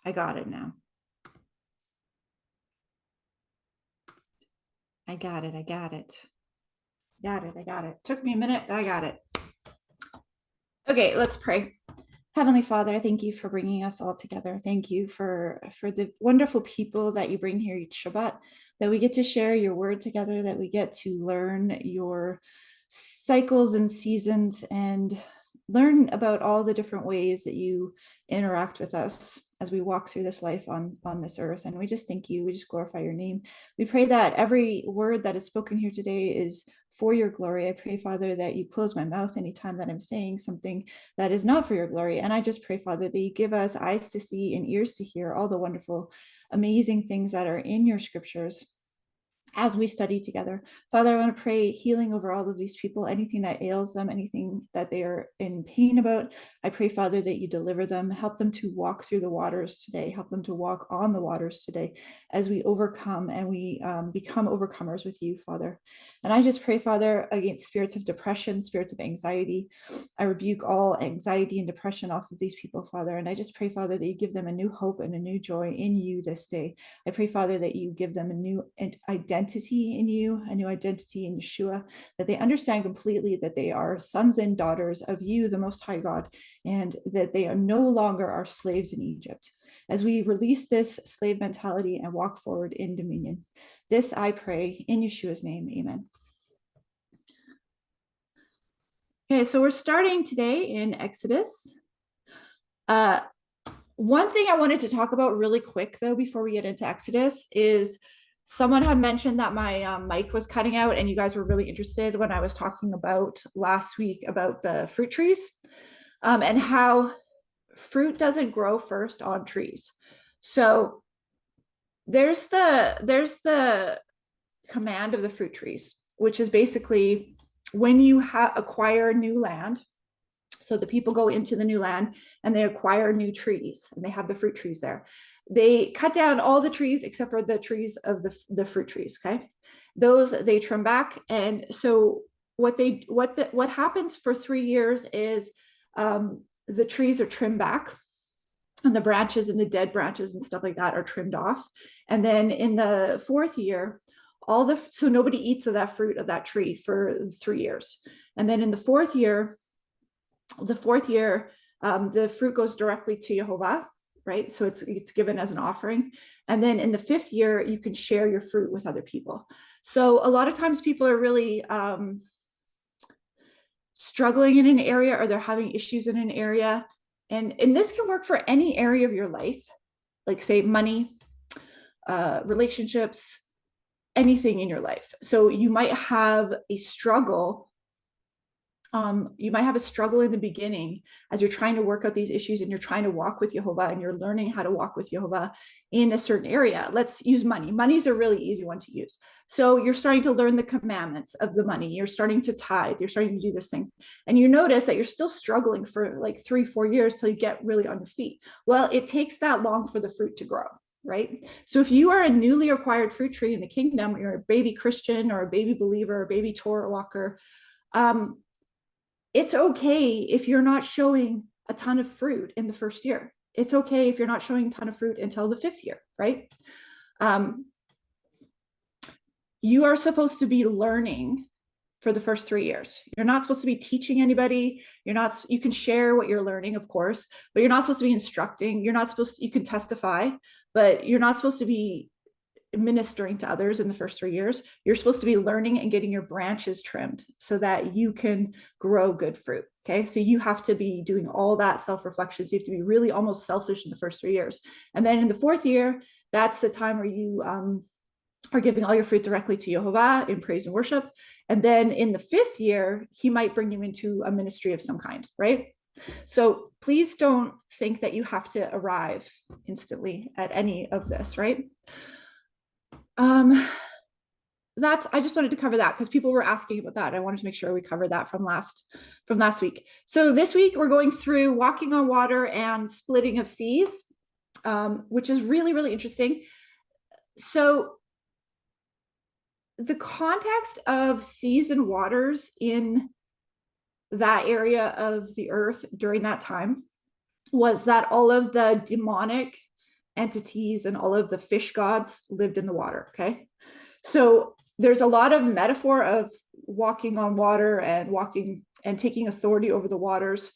I got it now. I got it. Took me a minute, but I got it. Okay, let's pray. Heavenly Father, I thank you for bringing us all together. Thank you for the wonderful people that you bring here each Shabbat, that we get to share your word together, that we get to learn your cycles and seasons and learn about all the different ways that you interact with us as we walk through this life on this earth. And we just thank you. We just glorify your name. We pray that every word that is spoken here today is for your glory. I pray, Father, that you close my mouth anytime that I'm saying something that is not for your glory. And I just pray, Father, that you give us eyes to see and ears to hear all the wonderful, amazing things that are in your scriptures as we study together. Father, I want to pray healing over all of these people, anything that ails them, anything that they are in pain about. I pray, Father, that you deliver them, help them to walk through the waters today, help them to walk on the waters today as we overcome and we become overcomers with you, Father. And I just pray, Father, against spirits of depression, spirits of anxiety. I rebuke all anxiety and depression off of these people, Father. And I just pray, Father, that you give them a new hope and a new joy in you this day. I pray, Father, that you give them a new identity in you, a new identity in Yeshua, that they understand completely that they are sons and daughters of you, the Most High God, and that they are no longer our slaves in Egypt. As we release this slave mentality and walk forward in dominion, this I pray in Yeshua's name, amen. Okay, so we're starting today in Exodus. One thing I wanted to talk about really quick, though, before we get into Exodus, is someone had mentioned that my mic was cutting out, and you guys were really interested when I was talking about last week about the fruit trees and how fruit doesn't grow first on trees. So there's the command of the fruit trees, which is basically when you acquire new land. So the people go into the new land and they acquire new trees, and they have the fruit trees there. They cut down all the trees except for the trees of the fruit trees. Okay, those they trim back. And so what happens for 3 years is the trees are trimmed back, and the branches and the dead branches and stuff like that are trimmed off. And then in the 4th year, so nobody eats of that fruit of that tree for 3 years. And then in the fourth year, the fruit goes directly to Yehovah, right? So it's given as an offering. And then in the 5th year, you can share your fruit with other people. So a lot of times people are really struggling in an area, or they're having issues in an area. And this can work for any area of your life, like say money, relationships, anything in your life. So you might have a struggle. You might have a struggle in the beginning as you're trying to work out these issues, and you're trying to walk with Yehovah, and you're learning how to walk with Yehovah in a certain area. Let's use money. Money's a really easy one to use. So you're starting to learn the commandments of the money. You're starting to tithe. You're starting to do this thing. And you notice that you're still struggling for like 3-4 years till you get really on your feet. Well, it takes that long for the fruit to grow. Right? So if you are a newly acquired fruit tree in the kingdom, you're a baby Christian or a baby believer, or a baby Torah walker, it's okay if you're not showing a ton of fruit in the 1st year. It's okay if you're not showing a ton of fruit until the 5th year, right? You are supposed to be learning for the first 3 years. You're not supposed to be teaching anybody. You can share what you're learning, of course, but you're not supposed to be instructing. You can testify, but you're not supposed to be ministering to others in the first 3 years. You're supposed to be learning and getting your branches trimmed so that you can grow good fruit. Okay, so you have to be doing all that self-reflection. So you have to be really almost selfish in the first 3 years. And then in the 4th year, that's the time where you are giving all your fruit directly to Yehovah in praise and worship. And then in the 5th year, he might bring you into a ministry of some kind, right? So please don't think that you have to arrive instantly at any of this, right? I just wanted to cover that because people were asking about that. I wanted to make sure we covered that from last week. So this week we're going through walking on water and splitting of seas, which is really, really interesting. So the context of seas and waters in that area of the earth during that time was that all of the demonic entities and all of the fish gods lived in the water. Okay. So there's a lot of metaphor of walking on water and walking and taking authority over the waters.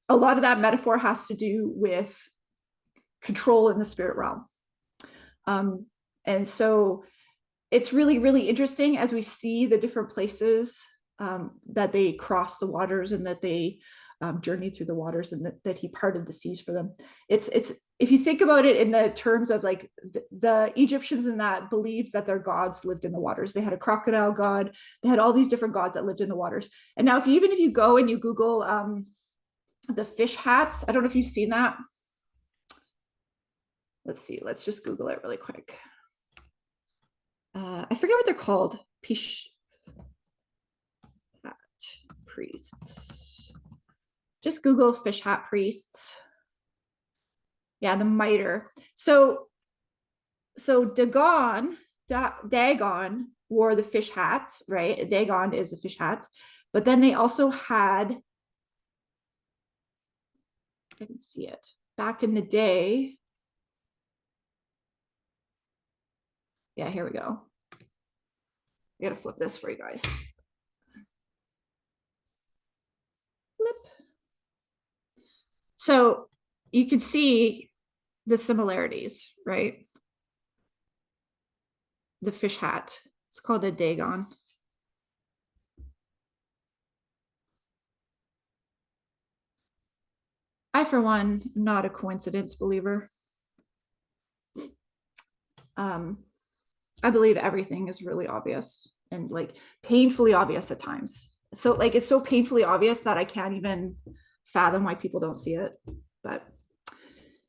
A lot of that metaphor has to do with control in the spirit realm. And so it's really, really interesting as we see the different places that they crossed the waters and that they journeyed through the waters and that he parted the seas for them. It's if you think about it in the terms of like the Egyptians in that believed that their gods lived in the waters. They had a crocodile god. They had all these different gods that lived in the waters. And now even if you go and you Google the fish hats, I don't know if you've seen that. Let's see. Let's just Google it really quick. I forget what they're called. Fish hat priests. Just Google fish hat priests. Yeah, the mitre. So Dagon wore the fish hats, right? Dagon is the fish hats. But then they also had, I can see it, back in the day. Yeah, here we go. I gotta flip this for you guys. Flip. So you can see the similarities, right? The fish hat. It's called a Dagon. I, for one, am not a coincidence believer. I believe everything is really obvious and like painfully obvious at times. So like it's so painfully obvious that I can't even fathom why people don't see it, but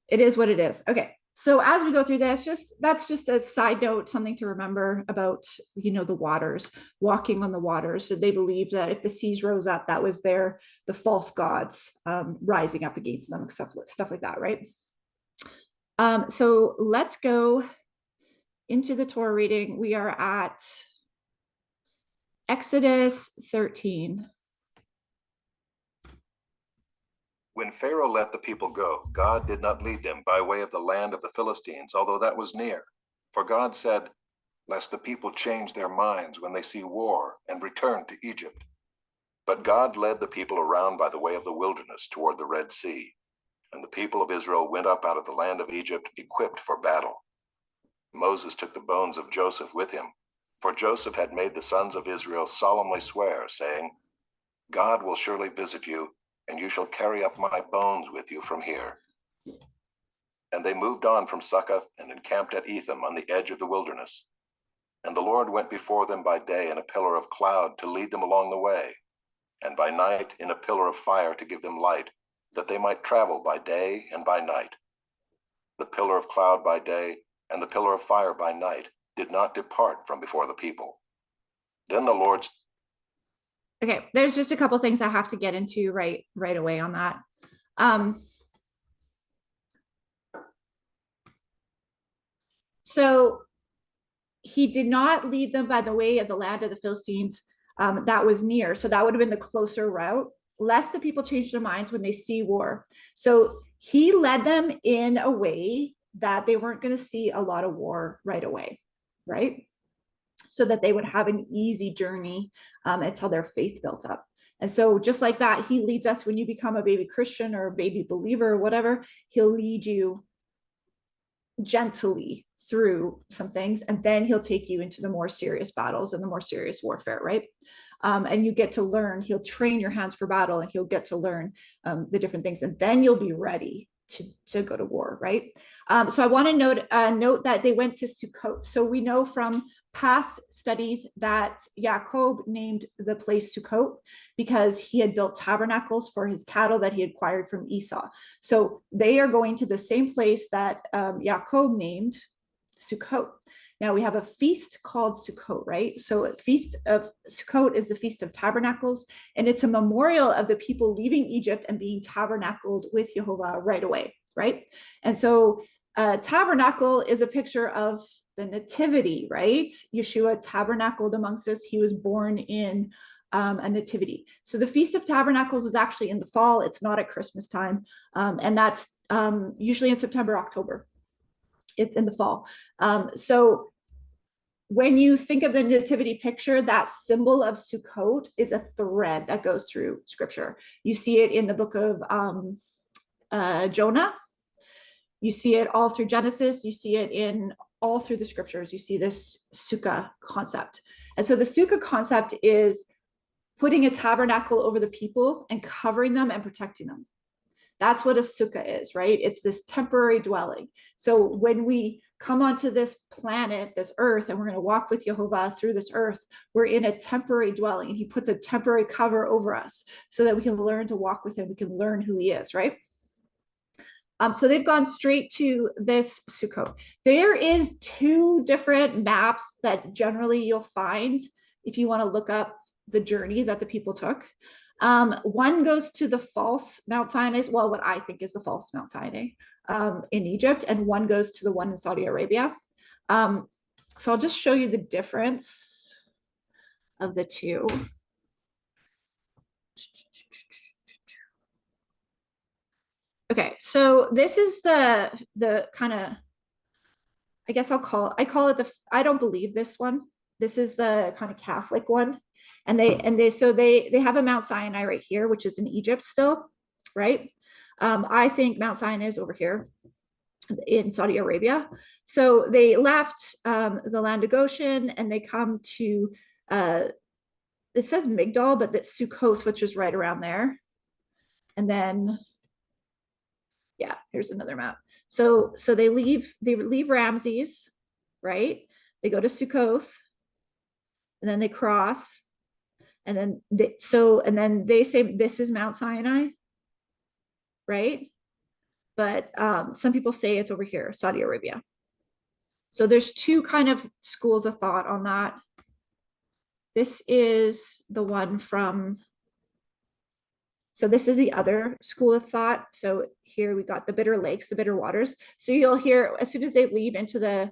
it is what it is. Okay. So as we go through this, that's just a side note, something to remember about, the waters, walking on the waters. So they believed that if the seas rose up, that was the false gods rising up against them, stuff like that, right? So let's go into the Torah reading. We are at Exodus 13. When Pharaoh let the people go, God did not lead them by way of the land of the Philistines, although that was near. For God said, lest the people change their minds when they see war and return to Egypt. But God led the people around by the way of the wilderness toward the Red Sea. And the people of Israel went up out of the land of Egypt equipped for battle. Moses took the bones of Joseph with him, for Joseph had made the sons of Israel solemnly swear, saying, God will surely visit you, and you shall carry up my bones with you from here. And they moved on from Succoth and encamped at Etham on the edge of the wilderness. And the Lord went before them by day in a pillar of cloud to lead them along the way, and by night in a pillar of fire to give them light, that they might travel by day and by night. The pillar of cloud by day and the pillar of fire by night did not depart from before the people. Then the Lord... Okay, there's just a couple things I have to get into right away on that. So he did not lead them by the way of the land of the Philistines that was near. So that would have been the closer route, lest the people change their minds when they see war. So he led them in a way that they weren't going to see a lot of war right away, right? So that they would have an easy journey until their faith built up. And so just like that, he leads us when you become a baby Christian or a baby believer or whatever, he'll lead you gently through some things, and then he'll take you into the more serious battles and the more serious warfare, right? And you get to learn, he'll train your hands for battle, and he'll get to learn the different things, and then you'll be ready to go to war, right? So I want to note that they went to Sukkot. So we know from past studies that Yaakov named the place Sukkot because he had built tabernacles for his cattle that he acquired from Esau. So they are going to the same place that Yaakov named Sukkot. Now we have a feast called Sukkot, right? So a feast of Sukkot is the Feast of Tabernacles, and it's a memorial of the people leaving Egypt and being tabernacled with Jehovah right away, right? And so tabernacle is a picture of the nativity, right? Yeshua tabernacled amongst us. He was born in a nativity. So the Feast of Tabernacles is actually in the fall. It's not at Christmas time. And that's usually in September, October. It's in the fall. So when you think of the nativity picture, that symbol of Sukkot is a thread that goes through scripture. You see it in the book of Jonah. You see it all through Genesis. You see it in all through the scriptures. You see this sukkah concept. And so the sukkah concept is putting a tabernacle over the people and covering them and protecting them. That's what a sukkah is, right? It's this temporary dwelling. So when we come onto this planet, this earth, and we're going to walk with Jehovah through this earth, we're in a temporary dwelling, and he puts a temporary cover over us so that we can learn to walk with him. We can learn who he is, right? So they've gone straight to this Sukkot. There is 2 different maps that generally you'll find if you want to look up the journey that the people took. One goes to the false Mount Sinai, well, what I think is the false Mount Sinai in Egypt, and one goes to the one in Saudi Arabia. So I'll just show you the difference of the 2. Okay, so this is the kind of, I guess I call it the, I don't believe this one. This is the kind of Catholic one. And they have a Mount Sinai right here, which is in Egypt still, right? I think Mount Sinai is over here in Saudi Arabia. So they left the land of Goshen, and they come to it says Migdal, but that's Sukkoth, which is right around there. And then yeah, here's another map. So they leave Ramses, right? They go to Sukkoth, and then they cross, and then they say this is Mount Sinai, right? But some people say it's over here, Saudi Arabia. So there's 2 kind of schools of thought on that. This is the one from, so this is the other school of thought. So here we got the bitter lakes, the bitter waters. So you'll hear as soon as they leave into the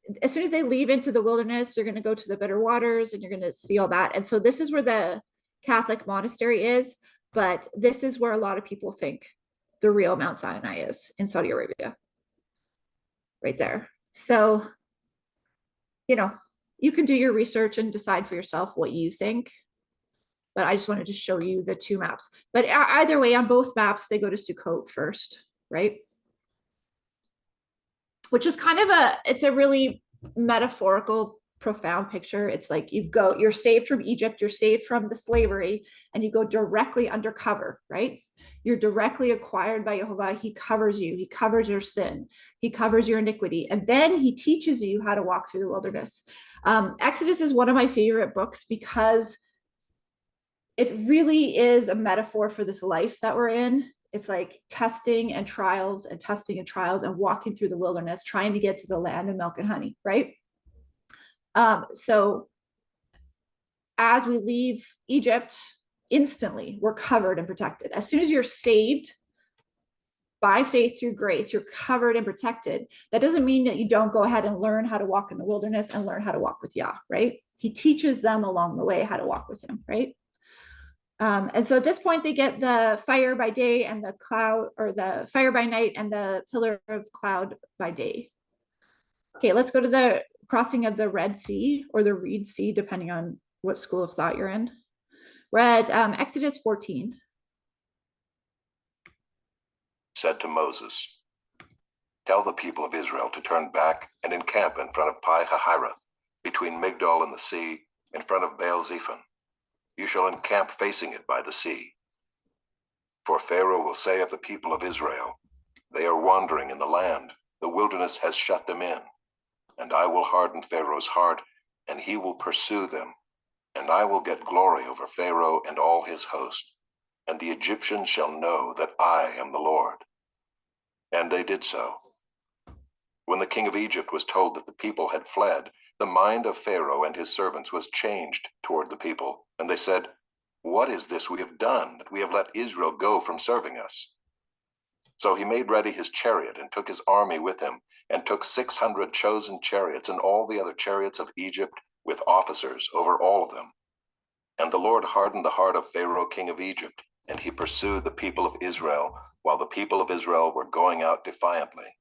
wilderness, you're going to go to the bitter waters, and you're going to see all that. And so this is where the Catholic monastery is, but this is where a lot of people think the real Mount Sinai is, in Saudi Arabia, right there. So, you can do your research and decide for yourself what you think, but I just wanted to show you the 2 maps. But either way, on both maps, they go to Sukkot first, right? Which is kind of it's a really metaphorical, profound picture. It's like you're saved from Egypt, you're saved from the slavery, and you go directly undercover, right? You're directly acquired by Jehovah. He covers you. He covers your sin. He covers your iniquity. And then he teaches you how to walk through the wilderness. Exodus is one of my favorite books because it really is a metaphor for this life that we're in. It's like testing and trials and testing and trials and walking through the wilderness, trying to get to the land of milk and honey, right? So as we leave Egypt, instantly we're covered and protected. As soon as you're saved by faith through grace, you're covered and protected. That doesn't mean that you don't go ahead and learn how to walk in the wilderness and learn how to walk with Yah, right? He teaches them along the way how to walk with him, right? And so at this point, they get the fire by day and the cloud, or the fire by night and the pillar of cloud by day. Okay, let's go to the crossing of the Red Sea, or the Reed Sea, depending on what school of thought you're in. We're at Exodus 14. Said to Moses, "Tell the people of Israel to turn back and encamp in front of Pi Hahiroth, between Migdal and the sea, in front of Baal Zephon. You shall encamp facing it by the sea. For Pharaoh will say of the people of Israel, they are wandering in the land, the wilderness has shut them in. And I will harden Pharaoh's heart, and he will pursue them. And I will get glory over Pharaoh and all his host. And the Egyptians shall know that I am the Lord." And they did so. When the king of Egypt was told that the people had fled, the mind of Pharaoh and his servants was changed toward the people, and they said, "What is this we have done, that we have let Israel go from serving us?" So he made ready his chariot and took his army with him, and took 600 chosen chariots and all the other chariots of Egypt with officers over all of them. And the Lord hardened the heart of Pharaoh king of Egypt, and he pursued the people of Israel, while the people of Israel were going out defiantly.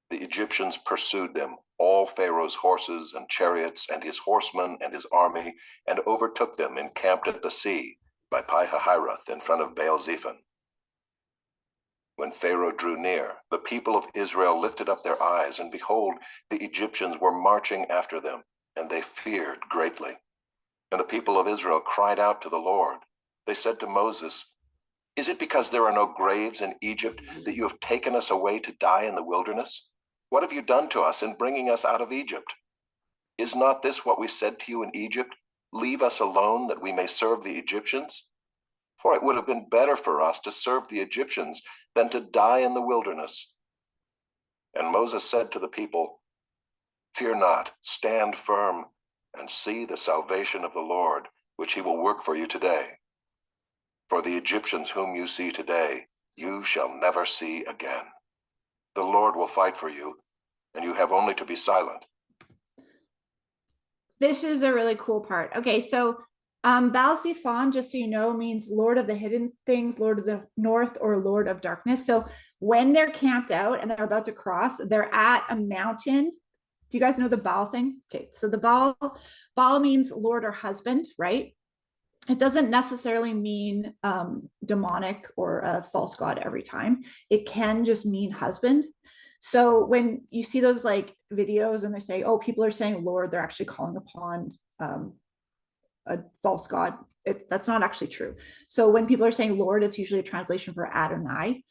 The Egyptians pursued them, all Pharaoh's horses and chariots and his horsemen and his army, and overtook them encamped at the sea by Pi-hahiroth in front of Baal-zephon. When Pharaoh drew near, the people of Israel lifted up their eyes, and behold, the Egyptians were marching after them, and they feared greatly. And the people of Israel cried out to the Lord. They said to Moses, "Is it because there are no graves in Egypt that you have taken us away to die in the wilderness? What have you done to us in bringing us out of Egypt? Is not this what we said to you in Egypt? Leave us alone that we may serve the Egyptians? For it would have been better for us to serve the Egyptians than to die in the wilderness." And Moses said to the people, "Fear not, stand firm, and see the salvation of the Lord, which he will work for you today. For the Egyptians whom you see today, you shall never see again. The Lord will fight for you, and you have only to be silent." This is a really cool part. Okay, so Baal-zephon, just so you know, means Lord of the hidden things, Lord of the north, or Lord of darkness. So when they're camped out and they're about to cross, they're at a mountain. Do you guys know the Baal thing? Okay, so the Baal means Lord or husband, right? It doesn't necessarily mean demonic or a false god every time. It can just mean husband. So when you see those like videos and they say, "Oh, people are saying Lord," they're actually calling upon a false god. That's not actually true. So when people are saying Lord, it's usually a translation for Adonai.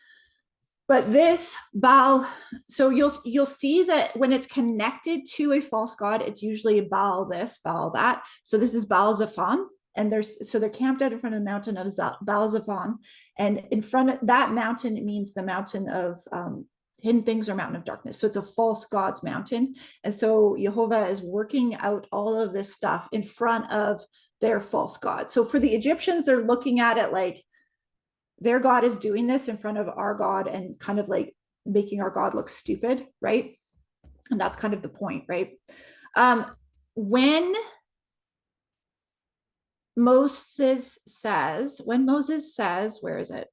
But this Baal, so you'll see that when it's connected to a false god, it's usually Baal this, Baal that. So this is Baal-zephon, and they're camped out in front of the mountain of Baal-zephon, and in front of that mountain, it means the mountain of hidden things or mountain of darkness. So it's a false god's mountain, and so Jehovah is working out all of this stuff in front of their false god. So for the Egyptians, they're looking at it like their God is doing this in front of our God and kind of like making our God look stupid, right? And that's kind of the point, right? When Moses says, where is it?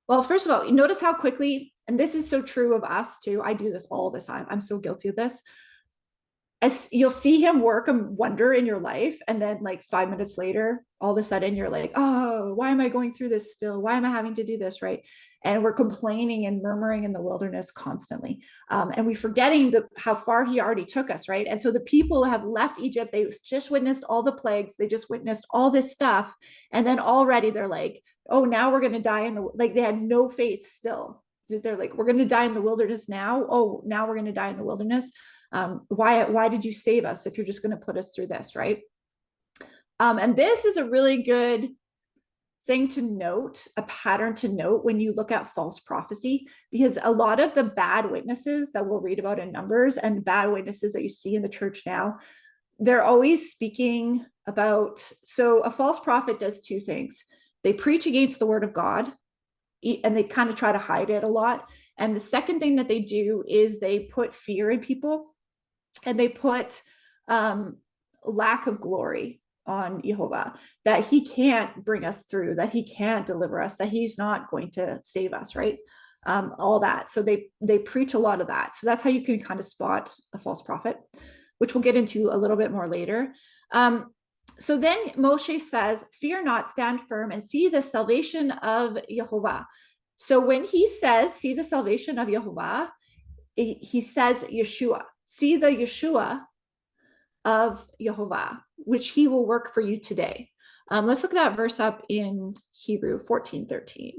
Well, first of all, notice how quickly, and this is so true of us too. I do this all the time. I'm so guilty of this. As you'll see him work a wonder in your life, and then like 5 minutes later, all of a sudden you're like, "Oh, why am I going through this still? Why am I having to do this?" Right? And we're complaining and murmuring in the wilderness constantly, and we're forgetting how far he already took us, right? And so the people have left Egypt. They just witnessed all the plagues. They just witnessed all this stuff, and then already they're like, "Oh, now we're going to die in the," like they had no faith still. They're like, "We're going to die in the wilderness now. Oh, now we're going to die in the wilderness. Why did you save us if you're just going to put us through this," right? And this is a really good thing to note, a pattern to note when you look at false prophecy, because a lot of the bad witnesses that we'll read about in Numbers and bad witnesses that you see in the church now, they're always speaking about, so a false prophet does two things. They preach against the word of God, and they kind of try to hide it a lot. And the second thing that they do is they put fear in people, and they put lack of glory on Jehovah, that he can't bring us through, that he can't deliver us, that he's not going to save us, right? All that. So they preach a lot of that. So that's how you can kind of spot a false prophet, which we'll get into a little bit more later. So then Moshe says, "Fear not, stand firm, and see the salvation of Jehovah." So when he says, "See the salvation of Jehovah," he says Yeshua. See the Yeshua of Jehovah, which he will work for you today. Let's look at that verse up in Hebrew 14:13.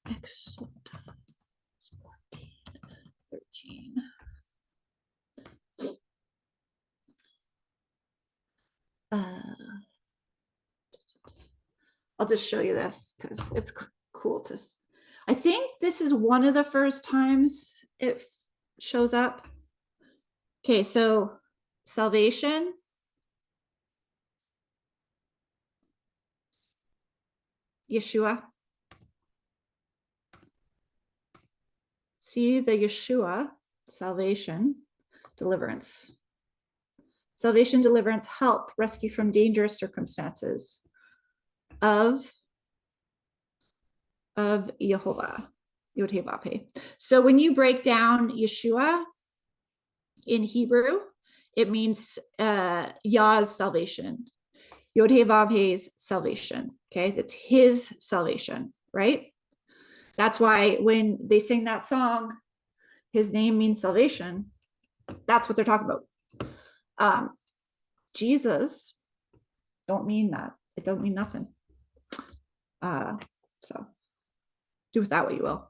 Exodus 14:13. I'll just show you this because it's cool to. I think this is one of the first times it shows up. Okay, so salvation, Yeshua. See the Yeshua, salvation, deliverance. It salvation, deliverance, help, rescue from dangerous circumstances of Yehovah, Yod-Heh-Vav-Heh. So when you break down Yeshua in Hebrew, it means Yah's salvation, Yod-Heh-Vav-Heh's salvation. Okay, that's his salvation, right? That's why when they sing that song, his name means salvation. That's what they're talking about. Jesus don't mean that. It don't mean nothing. So do with that what you will.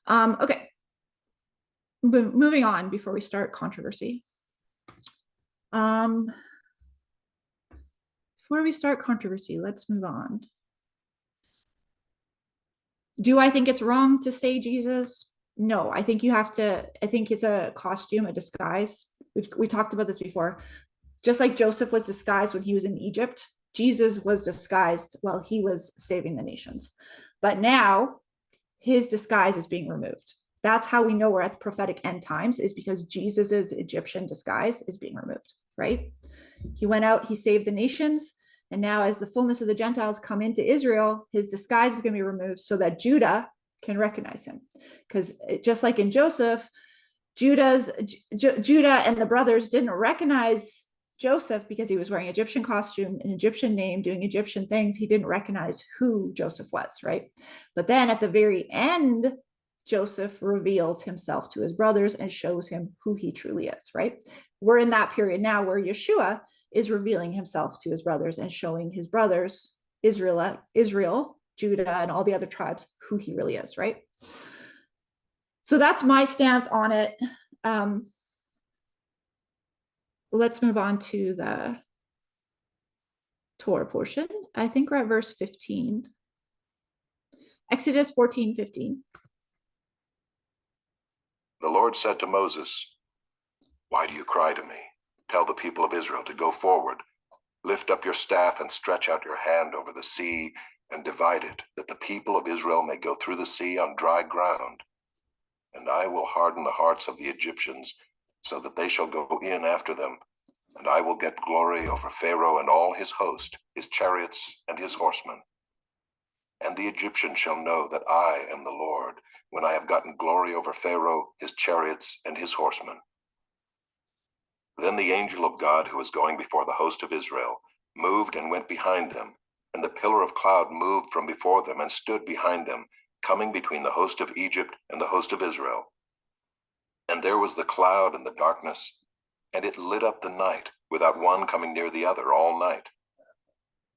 Okay. Moving on before we start controversy. Before we start controversy, let's move on. Do I think it's wrong to say Jesus? No, I think it's a costume, a disguise. We talked about this before. Just like Joseph was disguised when he was in Egypt, Jesus was disguised while he was saving the nations. But now his disguise is being removed. That's how we know we're at the prophetic end times, is because Jesus's Egyptian disguise is being removed, right? He went out, he saved the nations. And now as the fullness of the Gentiles come into Israel, his disguise is going to be removed so that Judah can recognize him. Because just like in Joseph, Judah and the brothers didn't recognize Joseph because he was wearing Egyptian costume, an Egyptian name, doing Egyptian things. He didn't recognize who Joseph was, right? But then at the very end, Joseph reveals himself to his brothers and shows him who he truly is, right? We're in that period now where Yeshua is revealing himself to his brothers and showing his brothers, Israel, Judah, and all the other tribes who he really is, right? So that's my stance on it. Let's move on to the Torah portion. I think we're at verse 15. Exodus 14:15. The Lord said to Moses, "Why do you cry to me? Tell the people of Israel to go forward. Lift up your staff and stretch out your hand over the sea and divide it, that the people of Israel may go through the sea on dry ground. And I will harden the hearts of the Egyptians, so that they shall go in after them. And I will get glory over Pharaoh and all his host, his chariots and his horsemen. And the Egyptians shall know that I am the Lord, when I have gotten glory over Pharaoh, his chariots, and his horsemen." Then the angel of God, who was going before the host of Israel, moved and went behind them, and the pillar of cloud moved from before them and stood behind them, coming between the host of Egypt and the host of Israel. And there was the cloud and the darkness, and it lit up the night, without one coming near the other all night.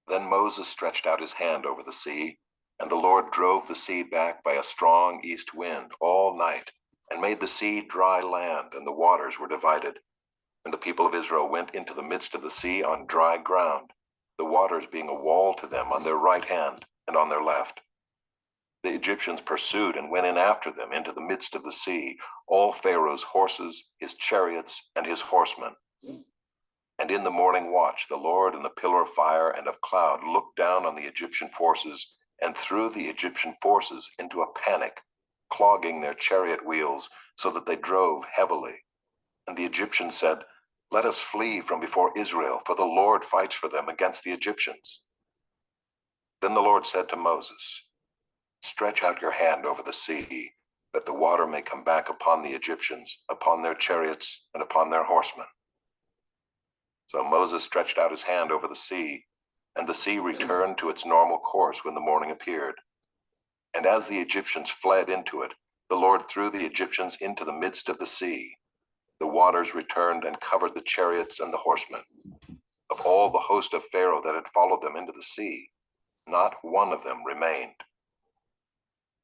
Then Moses stretched out his hand over the sea, and the Lord drove the sea back by a strong east wind all night, and made the sea dry land, and the waters were divided. And the people of Israel went into the midst of the sea on dry ground, the waters being a wall to them on their right hand and on their left. The Egyptians pursued and went in after them into the midst of the sea, all Pharaoh's horses, his chariots, and his horsemen. And in the morning watch, the Lord in the pillar of fire and of cloud looked down on the Egyptian forces and threw the Egyptian forces into a panic, clogging their chariot wheels so that they drove heavily. And the Egyptians said, "Let us flee from before Israel, for the Lord fights for them against the Egyptians." Then the Lord said to Moses, "Stretch out your hand over the sea, that the water may come back upon the Egyptians, upon their chariots, and upon their horsemen." So Moses stretched out his hand over the sea, and the sea returned to its normal course when the morning appeared. And as the Egyptians fled into it, the Lord threw the Egyptians into the midst of the sea. The waters returned and covered the chariots and the horsemen. Of all the host of Pharaoh that had followed them into the sea, not one of them remained.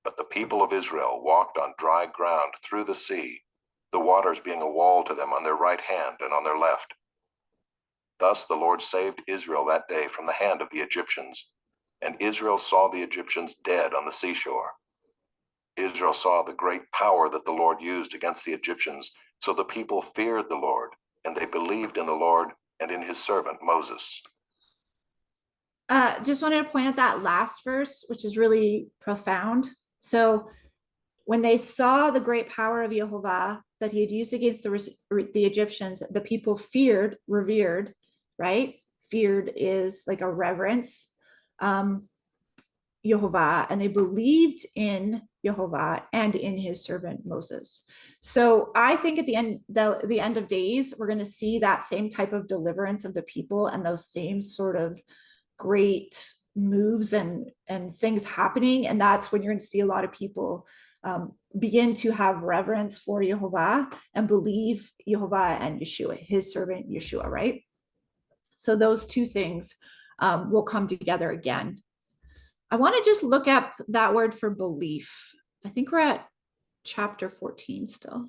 But the people of Israel walked on dry ground through the sea, the waters being a wall to them on their right hand and on their left. Thus the Lord saved Israel that day from the hand of the Egyptians, and Israel saw the Egyptians dead on the seashore. Israel saw the great power that the Lord used against the Egyptians, so the people feared the Lord, and they believed in the Lord and in his servant Moses. Just wanted to point out that last verse, which is really profound. So when they saw the great power of Yehovah, that he had used against the Egyptians, the people feared, revered, right? Feared is like a reverence, Yehovah, and they believed in Yehovah and in his servant Moses. So I think at the end of days, we're going to see that same type of deliverance of the people and those same sort of great moves and things happening. And that's when you're going to see a lot of people begin to have reverence for Yehovah and believe Yehovah and Yeshua, his servant Yeshua, right? So those two things will come together again. I want to just look up that word for belief. I think we're at chapter 14 still.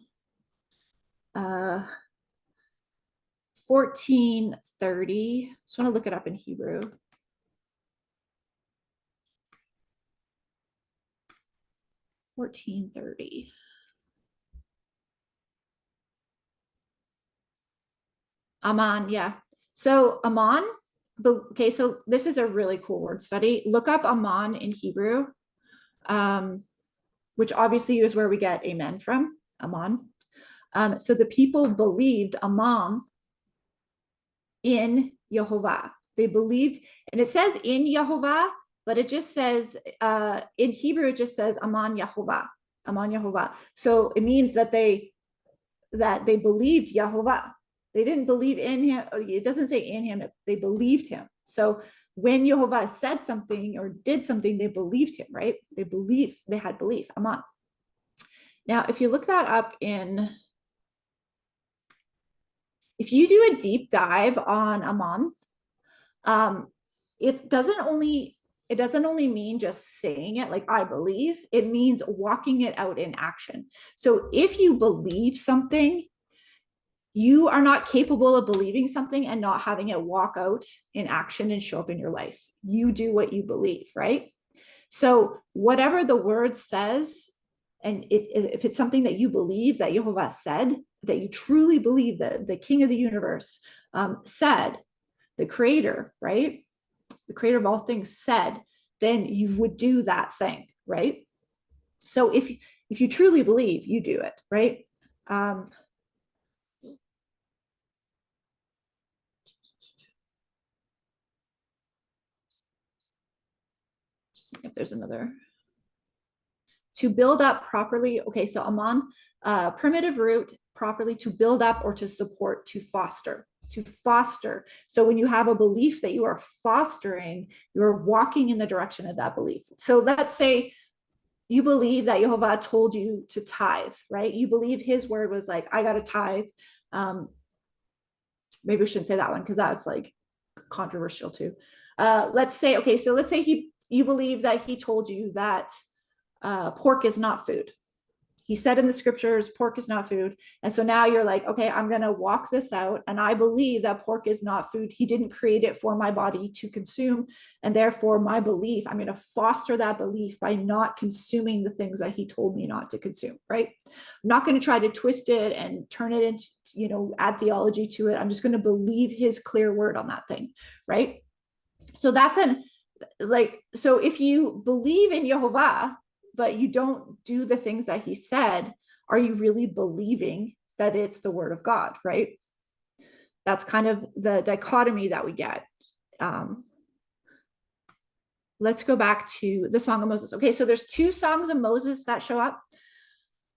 14:30. Just want to look it up in Hebrew. $14.30. Aman, yeah. So Aman, okay, so this is a really cool word study. Look up Aman in Hebrew, which obviously is where we get amen from, Aman. So the people believed Aman in Yehovah. They believed, and it says in Yehovah, but it just says, in Hebrew, it just says Aman Yehovah, Aman Yehovah. So it means that they believed Yehovah. They didn't believe in him. It doesn't say in him, they believed him. So when Yehovah said something or did something, they believed him, right? They had belief, Aman. Now, if you look that up if you do a deep dive on Aman, it doesn't only mean just saying it like I believe, it means walking it out in action. So if you believe something, you are not capable of believing something and not having it walk out in action and show up in your life. You do what you believe, right? So whatever the word says, and if it's something that you believe that Yehovah said, that you truly believe that the King of the universe said, the creator, right? The creator of all things said, then you would do that thing, right? So if you truly believe, you do it, right? Just see if there's another. To build up properly. Okay, so Aman, primitive root, properly, to build up or to support, to foster. To foster. So when you have a belief that you are fostering, you're walking in the direction of that belief. So let's say you believe that Yehovah told you to tithe, right? You believe his word was like, I got to tithe. Maybe we shouldn't say that one because that's like controversial too. Let's say you believe that he told you that pork is not food. He said in the scriptures, pork is not food. And so now you're like, okay, I'm going to walk this out. And I believe that pork is not food. He didn't create it for my body to consume. And therefore, my belief, I'm going to foster that belief by not consuming the things that he told me not to consume, right? I'm not going to try to twist it and turn it into, add theology to it. I'm just going to believe his clear word on that thing, right? So so if you believe in Yehovah, but you don't do the things that he said, are you really believing that it's the word of God, right? That's kind of the dichotomy that we get. Let's go back to the Song of Moses. Okay, so there's two songs of Moses that show up.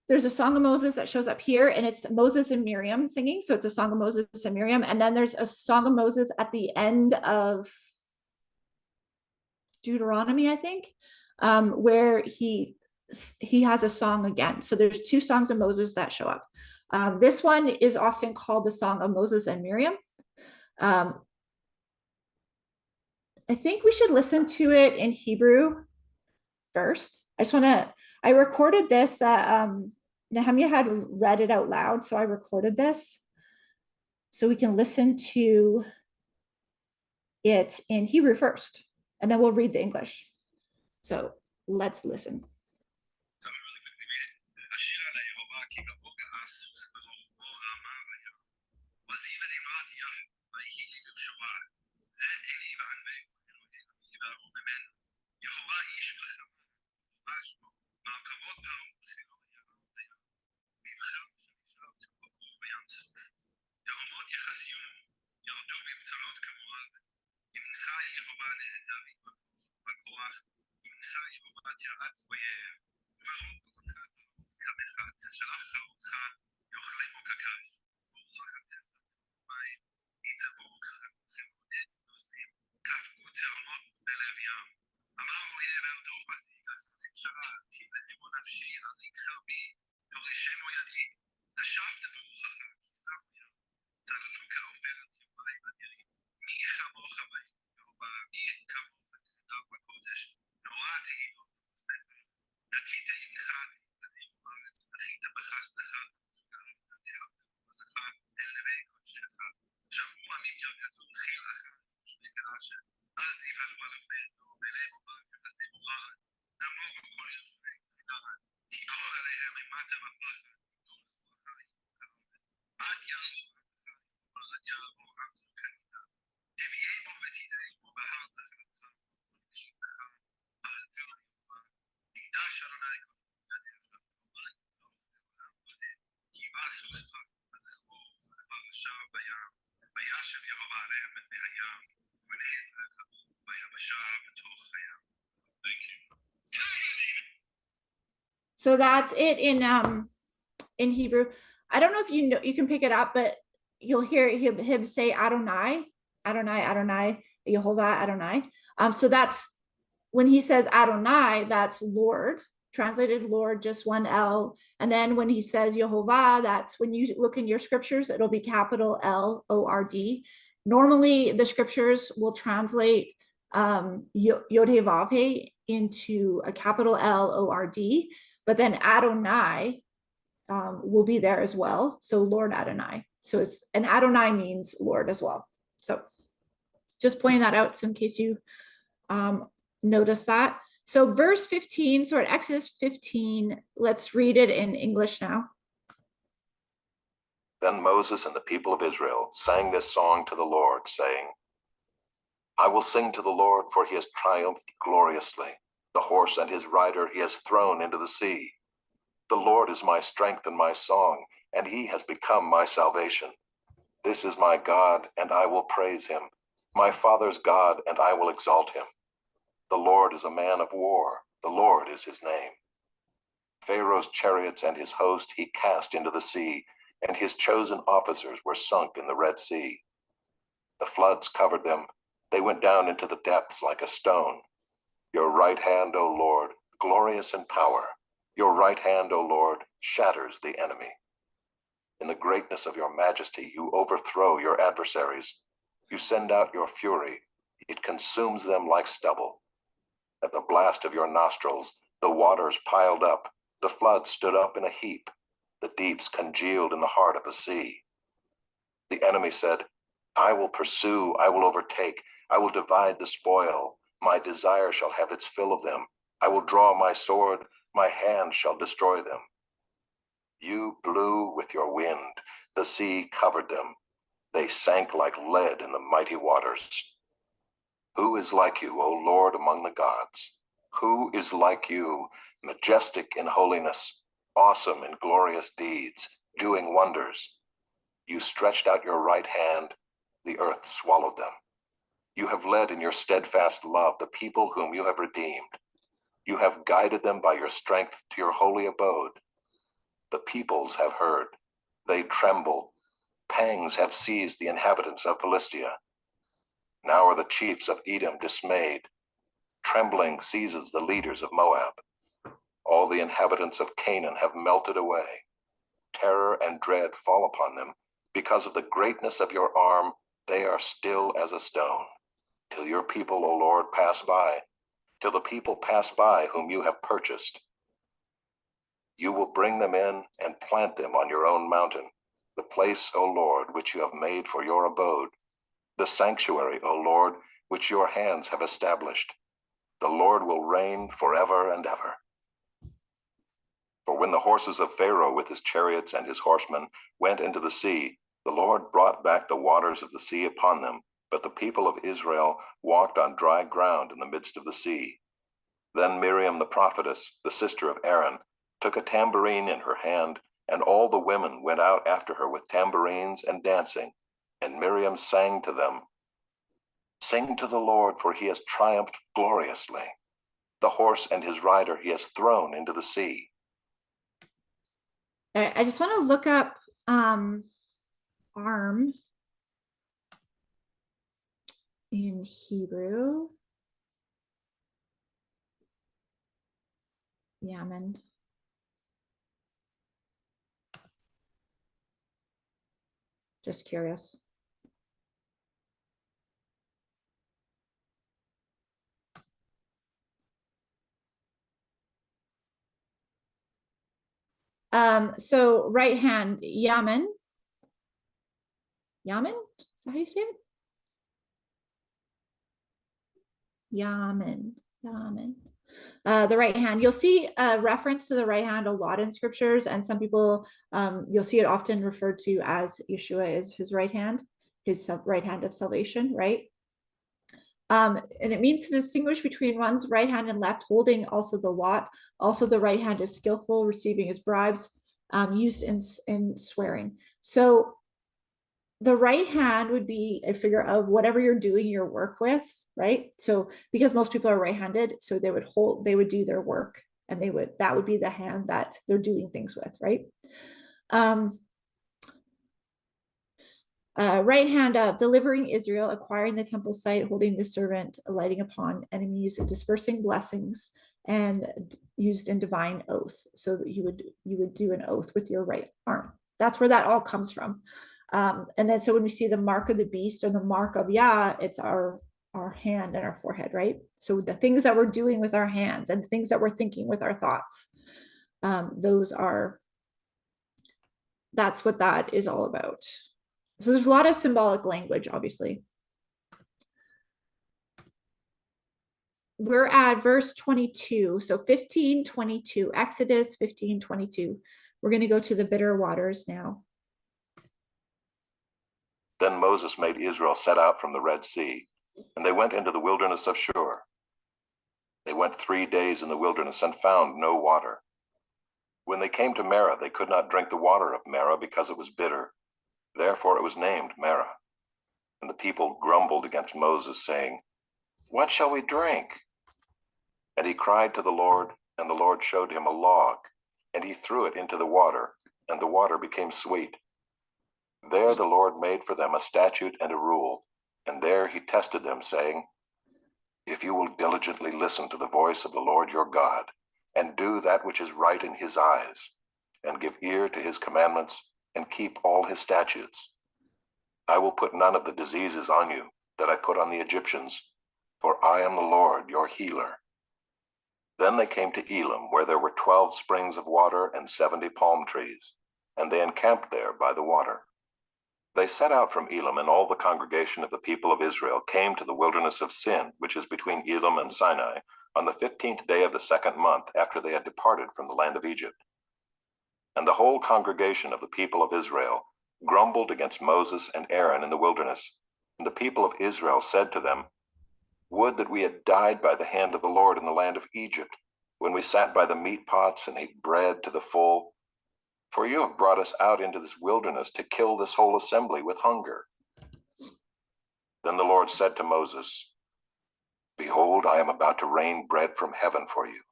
There's a Song of Moses that shows up here, and it's Moses and Miriam singing. So it's a Song of Moses and Miriam. And then there's a Song of Moses at the end of Deuteronomy, I think, where he has a song again. So there's two songs of Moses that show up. This one is often called the Song of Moses and Miriam. I think we should listen to it in Hebrew first. I recorded this. Nehemiah had read it out loud, so I recorded this so we can listen to it in Hebrew first, and then we'll read the English. So let's listen. תהומות יחסיון ירדו מבצרות כמואב. ימינך יהובה נהדר בכוח, ימינך יהובה תרעץ אויב, וברוב כוחך תעוף כמך, תשלח אותך יאכלמו כקש, ורוח אתם מים, יצבו כחמודת נוזלים, כפו תהומות בלב ים. אמר אויב אל דור בשיח, נקשרה, תמלאו נפשי על נקרבי, תורישמו ידי, נשבת ברוחך, כיסם ים, צללו כעוברת יומיים אדירים, מי כמוך בהם, יהובה, מי כמוך נהדר בקודש, נורא תהינו בספר, נתית ימך תמלאו ארץ, נחית בחסדך, וזכר אל נבי קודשך, שמעו עמים ירגזון חיל אחת, שני גרשה, אז נבהלו על עובדנו, מלאו בה יחזימו רעד, נמוגו כל יושבי חינן, תיגור עליהם אימתה בפחד, ידור זרועך ימכרם, עד יעבור עמך, עד יעבור עמך כניתה, תביאי בו ותדעי בו בהר תחתך, ושבתך, בעל תל יומה, נקדש אדוני כל ידיך, ומן ימלוך לעולם בודד, כי בא סוסך, וזכור ופרשה בים, וישב יהובה עליהם מהים, ובני ישראל קבעו ביבשה בתוך הים. Thank you. So that's it in Hebrew. I don't know if you know, you can pick it up, but you'll hear him say Adonai, Adonai, Adonai, Yehovah, Adonai. So that's when he says Adonai, that's Lord, translated Lord, just one L. And then when he says Yehovah, that's when you look in your scriptures, it'll be capital L-O-R-D. Normally the scriptures will translate Yod-Heh-Vav-Heh into a capital L-O-R-D, but then Adonai will be there as well. So Lord Adonai. So it's, and Adonai means Lord as well. So just pointing that out. So in case you notice that. So verse 15, so at Exodus 15, let's read it in English now. Then Moses and the people of Israel sang this song to the Lord, saying, I will sing to the Lord, for he has triumphed gloriously. The horse and his rider he has thrown into the sea. The Lord is my strength and my song, and he has become my salvation. This is my God, and I will praise him, my father's God, and I will exalt him. The Lord is a man of war. The Lord is his name. Pharaoh's chariots and his host he cast into the sea, and his chosen officers were sunk in the Red Sea. The floods covered them. They went down into the depths like a stone. Your right hand, O Lord, glorious in power. Your right hand, O Lord, shatters the enemy. In the greatness of your majesty, you overthrow your adversaries. You send out your fury. It consumes them like stubble. At the blast of your nostrils, the waters piled up. The floods stood up in a heap. The deeps congealed in the heart of the sea. The enemy said, I will pursue, I will overtake, I will divide the spoil. My desire shall have its fill of them. I will draw my sword, my hand shall destroy them. You blew with your wind, the sea covered them. They sank like lead in the mighty waters. Who is like you, O Lord, among the gods? Who is like you, majestic in holiness, awesome in glorious deeds, doing wonders? You stretched out your right hand, the earth swallowed them. You have led in your steadfast love the people whom you have redeemed. You have guided them by your strength to your holy abode. The peoples have heard. They tremble. Pangs have seized the inhabitants of Philistia. Now are the chiefs of Edom dismayed. Trembling seizes the leaders of Moab. All the inhabitants of Canaan have melted away. Terror and dread fall upon them. Because of the greatness of your arm, they are still as a stone. Till your people, O Lord, pass by. Till the people pass by whom you have purchased. You will bring them in and plant them on your own mountain, the place, O Lord, which you have made for your abode, the sanctuary, O Lord, which your hands have established. The Lord will reign forever and ever. For when the horses of Pharaoh with his chariots and his horsemen went into the sea, the Lord brought back the waters of the sea upon them, but the people of Israel walked on dry ground in the midst of the sea. Then Miriam the prophetess, the sister of Aaron, took a tambourine in her hand And all the women went out after her with tambourines and dancing, and Miriam sang to them, "Sing to the Lord, for he has triumphed gloriously. The horse and his rider he has thrown into the sea." All right, I just want to look up arm in Hebrew. Yaman. Just curious. So right hand, Yaman. Yaman? Is that how you say it? Yaman. Yaman. The right hand, you'll see a reference to the right hand a lot in scriptures, and some people, you'll see it often referred to as Yeshua is his right hand, his right hand of salvation, right? And it means to distinguish between one's right hand and left, holding also the lot. Also, the right hand is skillful, receiving as bribes, used in swearing. So the right hand would be a figure of whatever you're doing your work with, right? So because most people are right-handed, so they would do their work, and that would be the hand that they're doing things with, right? Right hand up, delivering Israel, acquiring the temple site, holding the servant, lighting upon enemies, dispersing blessings, and used in divine oath. So that you would do an oath with your right arm. That's where that all comes from. And then so when we see the mark of the beast or the mark of Yah, it's our hand and our forehead, right? So the things that we're doing with our hands and the things that we're thinking with our thoughts, that's what that is all about. So there's a lot of symbolic language, obviously. We're at verse 22. So 15:22, Exodus 15:22. We're going to go to the bitter waters now. Then Moses made Israel set out from the Red Sea, and they went into the wilderness of Shur. They went 3 days in the wilderness and found no water. When they came to Marah, they could not drink the water of Marah because it was bitter. Therefore it was named Marah. And the people grumbled against Moses, saying, "What shall we drink?" And he cried to the Lord, and the Lord showed him a log, and he threw it into the water, and the water became sweet. There the Lord made for them a statute and a rule, and there he tested them, saying, "If you will diligently listen to the voice of the Lord your God, and do that which is right in his eyes, and give ear to his commandments, and keep all his statutes, I will put none of the diseases on you that I put on the Egyptians, for I am the Lord your healer." Then they came to Elim, where there were 12 springs of water and 70 palm trees, and they encamped there by the water. They set out from Elim, and all the congregation of the people of Israel came to the wilderness of Sin, which is between Elim and Sinai, on the 15th day of the 2nd month after they had departed from the land of Egypt. And the whole congregation of the people of Israel grumbled against Moses and Aaron in the wilderness. And the people of Israel said to them, "Would that we had died by the hand of the Lord in the land of Egypt, when we sat by the meat pots and ate bread to the full. For you have brought us out into this wilderness to kill this whole assembly with hunger." Then the Lord said to Moses, "Behold, I am about to rain bread from heaven for you,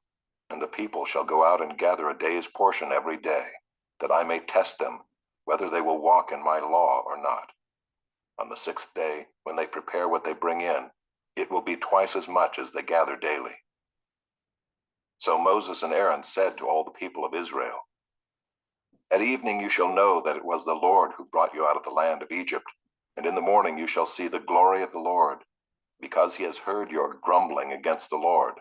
and the people shall go out and gather a day's portion every day, that I may test them, whether they will walk in my law or not. On the 6th day, when they prepare what they bring in, it will be twice as much as they gather daily." So Moses and Aaron said to all the people of Israel, "At evening you shall know that it was the Lord who brought you out of the land of Egypt, and in the morning you shall see the glory of the Lord, because he has heard your grumbling against the Lord.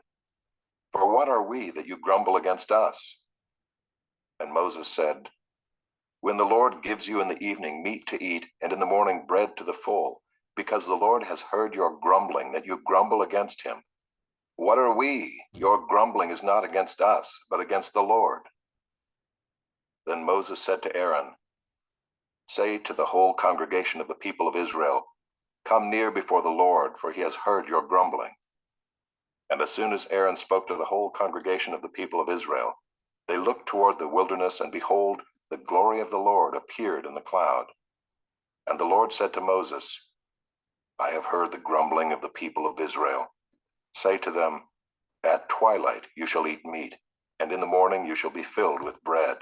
For what are we that you grumble against us?" And Moses said, "When the Lord gives you in the evening meat to eat, and in the morning bread to the full, because the Lord has heard your grumbling, that you grumble against him, what are we? Your grumbling is not against us, but against the Lord." Then Moses said to Aaron, "Say to the whole congregation of the people of Israel, 'Come near before the Lord, for he has heard your grumbling.'" And as soon as Aaron spoke to the whole congregation of the people of Israel, they looked toward the wilderness, and behold, the glory of the Lord appeared in the cloud. And the Lord said to Moses, I have heard the grumbling of the people of Israel. Say to them, at twilight you shall eat meat, and in the morning you shall be filled with bread.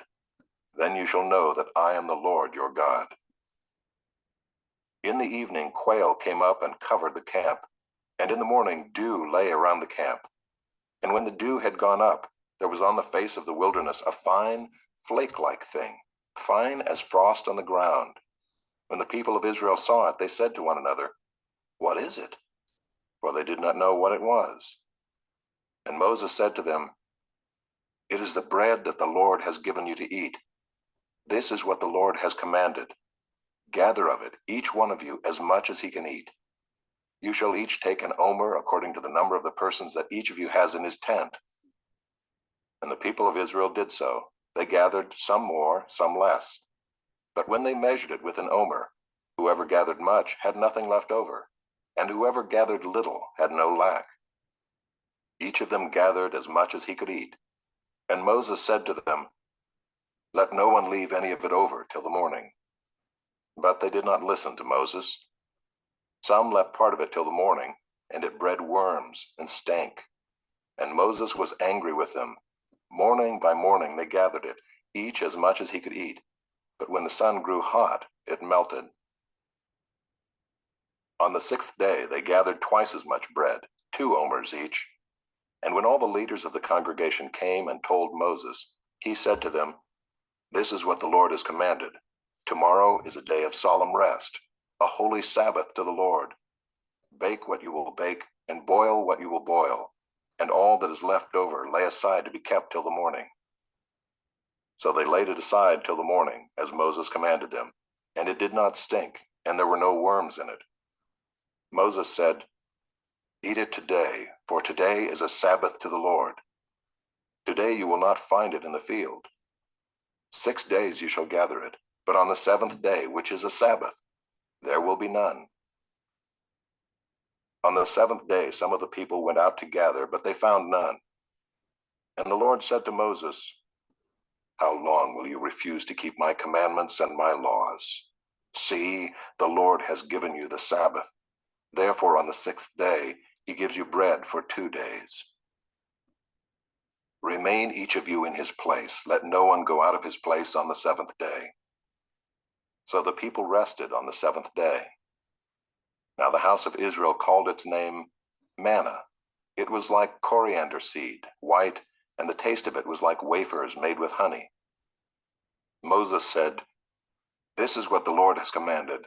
Then you shall know that I am the Lord your God. In the evening quail came up and covered the camp, and in the morning dew lay around the camp. And when the dew had gone up, there was on the face of the wilderness a fine, flake-like thing, fine as frost on the ground. When the people of Israel saw it, they said to one another, what is it? For they did not know what it was. And Moses said to them, it is the bread that the Lord has given you to eat. This is what the Lord has commanded. Gather of it, each one of you, as much as he can eat. You shall each take an omer according to the number of the persons that each of you has in his tent. And the people of Israel did so. They gathered some more, some less. But when they measured it with an omer, whoever gathered much had nothing left over, and whoever gathered little had no lack. Each of them gathered as much as he could eat. And Moses said to them, let no one leave any of it over till the morning. But they did not listen to Moses. Some left part of it till the morning, and it bred worms and stank. And Moses was angry with them. Morning by morning they gathered it, each as much as he could eat. But when the sun grew hot, it melted. On the 6th day they gathered twice as much bread, 2 omers each. And when all the leaders of the congregation came and told Moses, he said to them, this is what the Lord has commanded. Tomorrow is a day of solemn rest, a holy Sabbath to the Lord. Bake what you will bake, and boil what you will boil, and all that is left over lay aside to be kept till the morning. So they laid it aside till the morning, as Moses commanded them, and it did not stink, and there were no worms in it. Moses said, eat it today, for today is a Sabbath to the Lord. Today you will not find it in the field. 6 days you shall gather it, but on the 7th day, which is a Sabbath, there will be none. On the 7th day some of the people went out to gather, but they found none. And the Lord said to Moses, how long will you refuse to keep my commandments and my laws? See, the Lord has given you the Sabbath. Therefore on the 6th day he gives you bread for 2 days. Remain each of you in his place. Let no one go out of his place on the 7th day. So the people rested on the 7th day. Now the house of Israel called its name manna. It was like coriander seed, white, and the taste of it was like wafers made with honey. Moses said, this is what the Lord has commanded.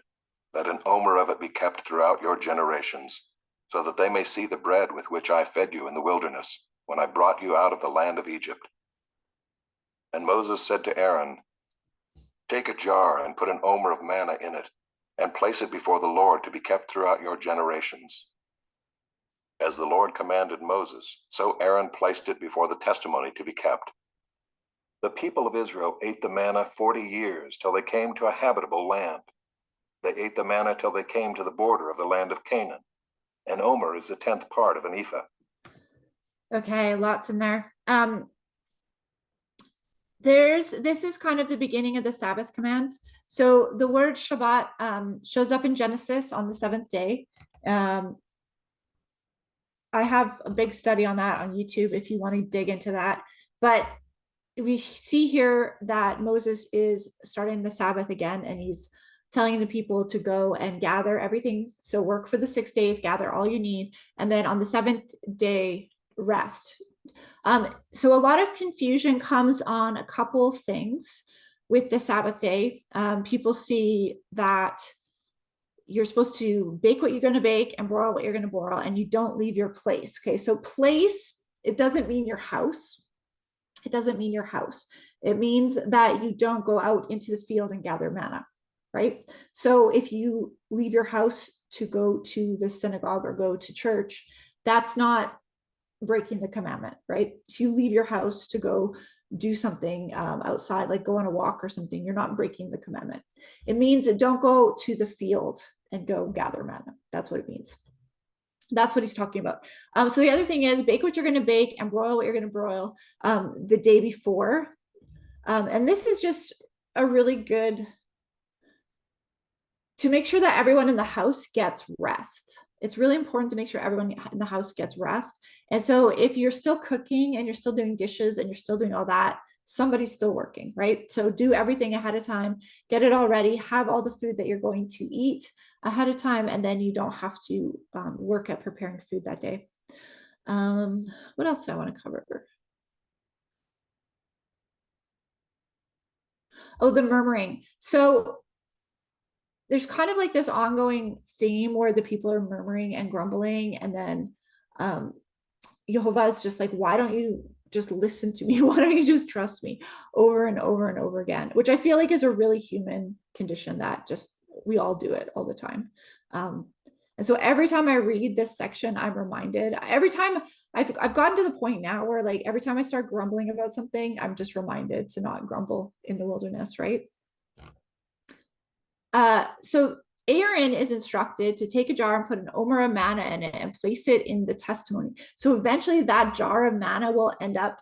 Let an omer of it be kept throughout your generations, so that they may see the bread with which I fed you in the wilderness, when I brought you out of the land of Egypt. And Moses said to Aaron, take a jar and put an omer of manna in it, and place it before the Lord to be kept throughout your generations. As the Lord commanded Moses, so Aaron placed it before the testimony to be kept. The people of Israel ate the manna 40 years till they came to a habitable land. They ate the manna till they came to the border of the land of Canaan. An omer is the 10th part of an ephah. Okay, lots in there. This is kind of the beginning of the Sabbath commands. So the word Shabbat shows up in Genesis on the 7th day. I have a big study on that on YouTube if you want to dig into that. But we see here that Moses is starting the Sabbath again, and he's telling the people to go and gather everything. So work for the 6 days, gather all you need, and then on the 7th day, rest. So a lot of confusion comes on a couple things with the Sabbath day. People see that you're supposed to bake what you're going to bake and broil what you're going to broil, and you don't leave your place. Okay, so place, it doesn't mean your house. It doesn't mean your house. It means that you don't go out into the field and gather manna, right? So if you leave your house to go to the synagogue or go to church, that's not breaking the commandment, right? If you leave your house to go do something outside, like go on a walk or something, you're not breaking the commandment. It means that don't go to the field and go gather manna. That's what it means. That's what he's talking about. So the other thing is bake what you're going to bake and broil what you're going to broil the day before. And this is just a really good, to make sure that everyone in the house gets rest. It's really important to make sure everyone in the house gets rest. And so if you're still cooking and you're still doing dishes and you're still doing all that, somebody's still working, right? So do everything ahead of time, get it all ready, have all the food that you're going to eat ahead of time, and then you don't have to work at preparing food that day. What else do I want to cover? Oh, the murmuring. So there's kind of like this ongoing theme where the people are murmuring and grumbling, and then Jehovah is just like, why don't you just listen to me? Why don't you just trust me? Over and over and over again, which I feel like is a really human condition that just we all do it all the time. And so every time I read this section, I'm reminded. Every time I've gotten to the point now where, like, every time I start grumbling about something, I'm just reminded to not grumble in the wilderness, right? So Aaron is instructed to take a jar and put an omer of manna in it and place it in the testimony. So eventually that jar of manna will end up,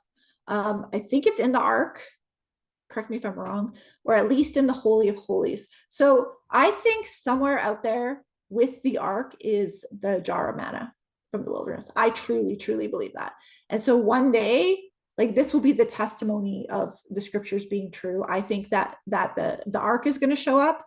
I think it's in the ark, correct me if I'm wrong, or at least in the Holy of Holies. So I think somewhere out there with the ark is the jar of manna from the wilderness. I truly, truly believe that. And so one day, like, this will be the testimony of the scriptures being true. I think that the ark is going to show up.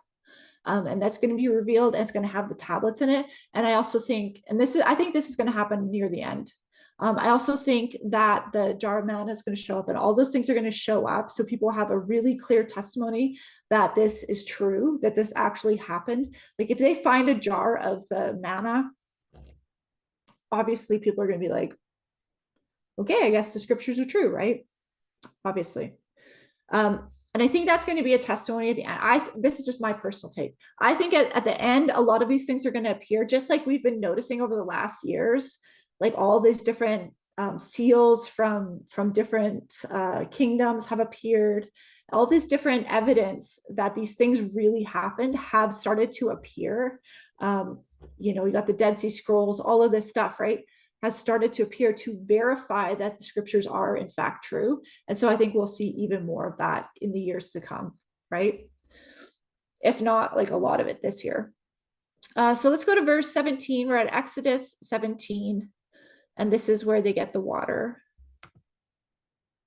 And that's going to be revealed, and it's going to have the tablets in it. And I also think, I think this is going to happen near the end. I also think that the jar of manna is going to show up, and all those things are going to show up. So people have a really clear testimony that this is true, that this actually happened. Like, if they find a jar of the manna, obviously people are going to be like, okay, I guess the scriptures are true, right? Obviously. And I think that's going to be a testimony at the end. This is just my personal take. I think at the end, a lot of these things are going to appear, just like we've been noticing over the last years, like all these different seals from different kingdoms have appeared. All this different evidence that these things really happened have started to appear. You got the Dead Sea Scrolls, all of this stuff, right, has started to appear to verify that the scriptures are in fact true. And so I think we'll see even more of that in the years to come, right? If not, like, a lot of it this year. So let's go to verse 17. We're at Exodus 17, and this is where they get the water.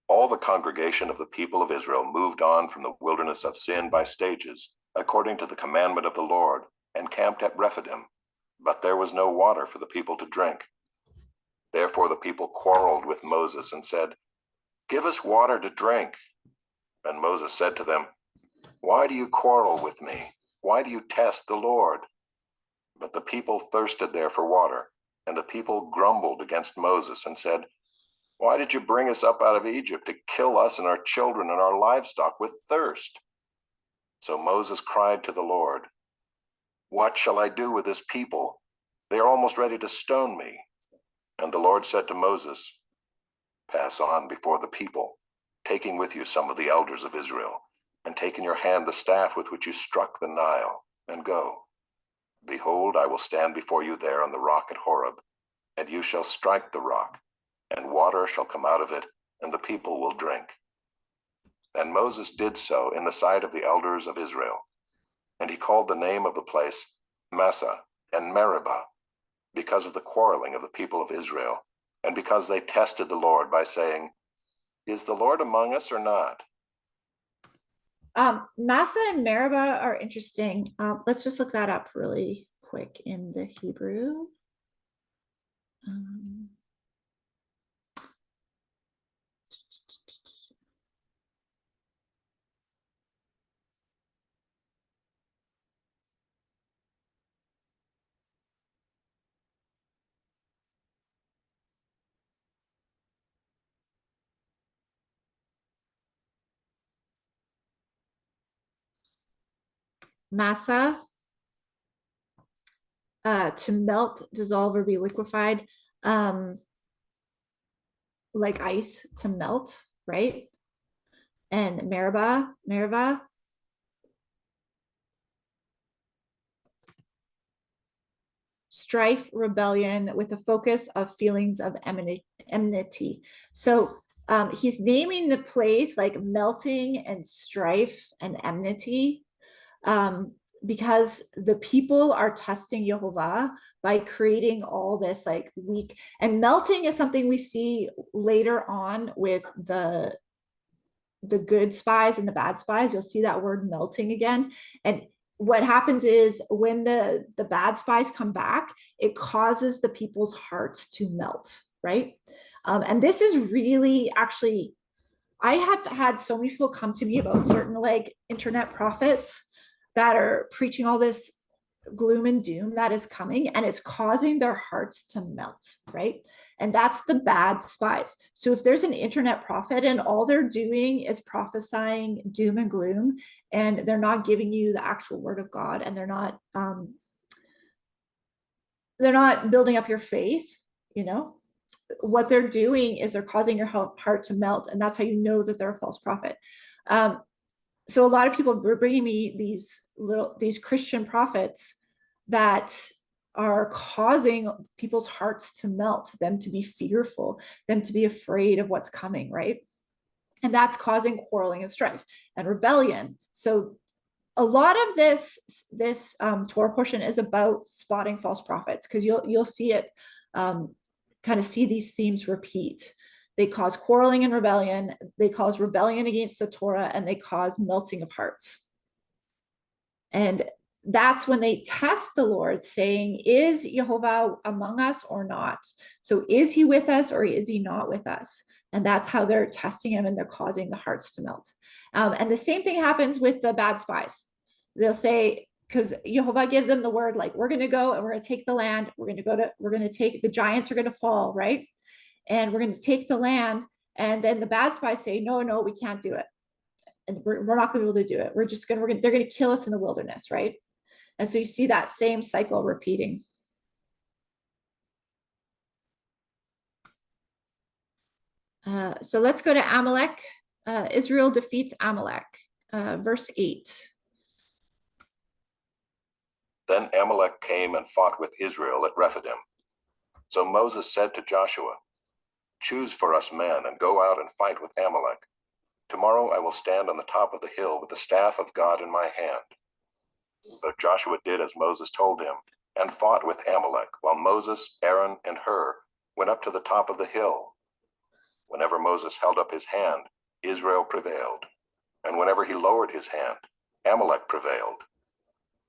All the congregation of the people of Israel moved on from the wilderness of Sin by stages, according to the commandment of the Lord, and camped at Rephidim. But there was no water for the people to drink. Therefore the people quarreled with Moses and said, "Give us water to drink." And Moses said to them, "Why do you quarrel with me? Why do you test the Lord?" But the people thirsted there for water, and the people grumbled against Moses and said, "Why did you bring us up out of Egypt to kill us and our children and our livestock with thirst?" So Moses cried to the Lord, "What shall I do with this people? They are almost ready to stone me." And the Lord said to Moses, "Pass on before the people, taking with you some of the elders of Israel, and take in your hand the staff with which you struck the Nile, and go. Behold, I will stand before you there on the rock at Horeb, and you shall strike the rock, and water shall come out of it, and the people will drink." And Moses did so in the sight of the elders of Israel. And he called the name of the place Massah and Meribah, because of the quarreling of the people of Israel, and because they tested the Lord by saying, "Is the Lord among us or not?" Massah and Meribah are interesting. Let's just look that up really quick in the Hebrew. Massah, to melt, dissolve, or be liquefied, like ice, to melt, right? And Meribah, strife, rebellion, with a focus of feelings of enmity. So He's naming the place like melting and strife and enmity, because the people are testing Yehovah by creating all this like weak, and melting is something we see later on with the good spies and the bad spies. You'll see that word melting again. And what happens is when the bad spies come back, it causes the people's hearts to melt, right? And this is really actually, I have had so many people come to me about certain like internet prophets that are preaching all this gloom and doom that is coming, and it's causing their hearts to melt, right? And that's the bad spies. So if there's an internet prophet and all they're doing is prophesying doom and gloom, and they're not giving you the actual word of God, and they're not building up your faith, you know, what they're doing is they're causing your heart to melt, and that's how you know that they're a false prophet. So a lot of people were bringing me these Christian prophets that are causing people's hearts to melt, them to be fearful, them to be afraid of what's coming, right? And that's causing quarreling and strife and rebellion. So a lot of this Torah portion is about spotting false prophets, because you'll see it, kind of see these themes repeat. They cause quarreling and rebellion, they cause rebellion against the Torah, and they cause melting of hearts. And that's when they test the Lord, saying, is Yehovah among us or not? So is he with us or is he not with us? And that's how they're testing him, and they're causing the hearts to melt. And the same thing happens with the bad spies. They'll say, because Yehovah gives them the word, like, we're going to go and we're going to take the land. We're going to take, the giants are going to fall, right? And we're going to take the land. And then the bad spies say, no, we can't do it. And we're not going to be able to do it. They're going to kill us in the wilderness, right? And so you see that same cycle repeating. So let's go to Amalek. Israel defeats Amalek, verse 8. Then Amalek came and fought with Israel at Rephidim. So Moses said to Joshua, choose for us men and go out and fight with Amalek. Tomorrow I will stand on the top of the hill with the staff of God in my hand. So Joshua did as Moses told him and fought with Amalek, while Moses, Aaron, and Hur went up to the top of the hill. Whenever Moses held up his hand, Israel prevailed, and whenever he lowered his hand, Amalek prevailed.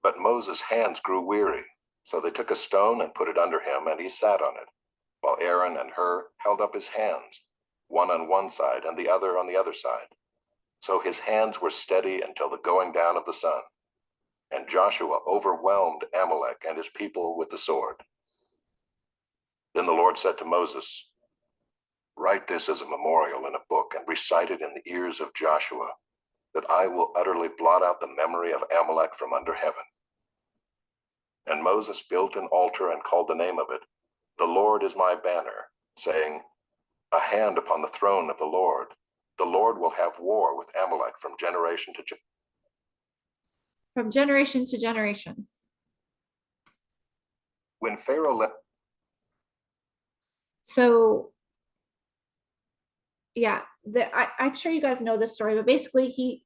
But Moses' hands grew weary, so they took a stone and put it under him, and he sat on it, while Aaron and Hur held up his hands, one on one side and the other on the other side. So his hands were steady until the going down of the sun. And Joshua overwhelmed Amalek and his people with the sword. Then the Lord said to Moses, write this as a memorial in a book and recite it in the ears of Joshua, that I will utterly blot out the memory of Amalek from under heaven. And Moses built an altar and called the name of it, The Lord is my banner, saying, a hand upon the throne of the Lord. The Lord will have war with Amalek from generation to generation. When Pharaoh let... So, yeah, I'm sure you guys know this story, but basically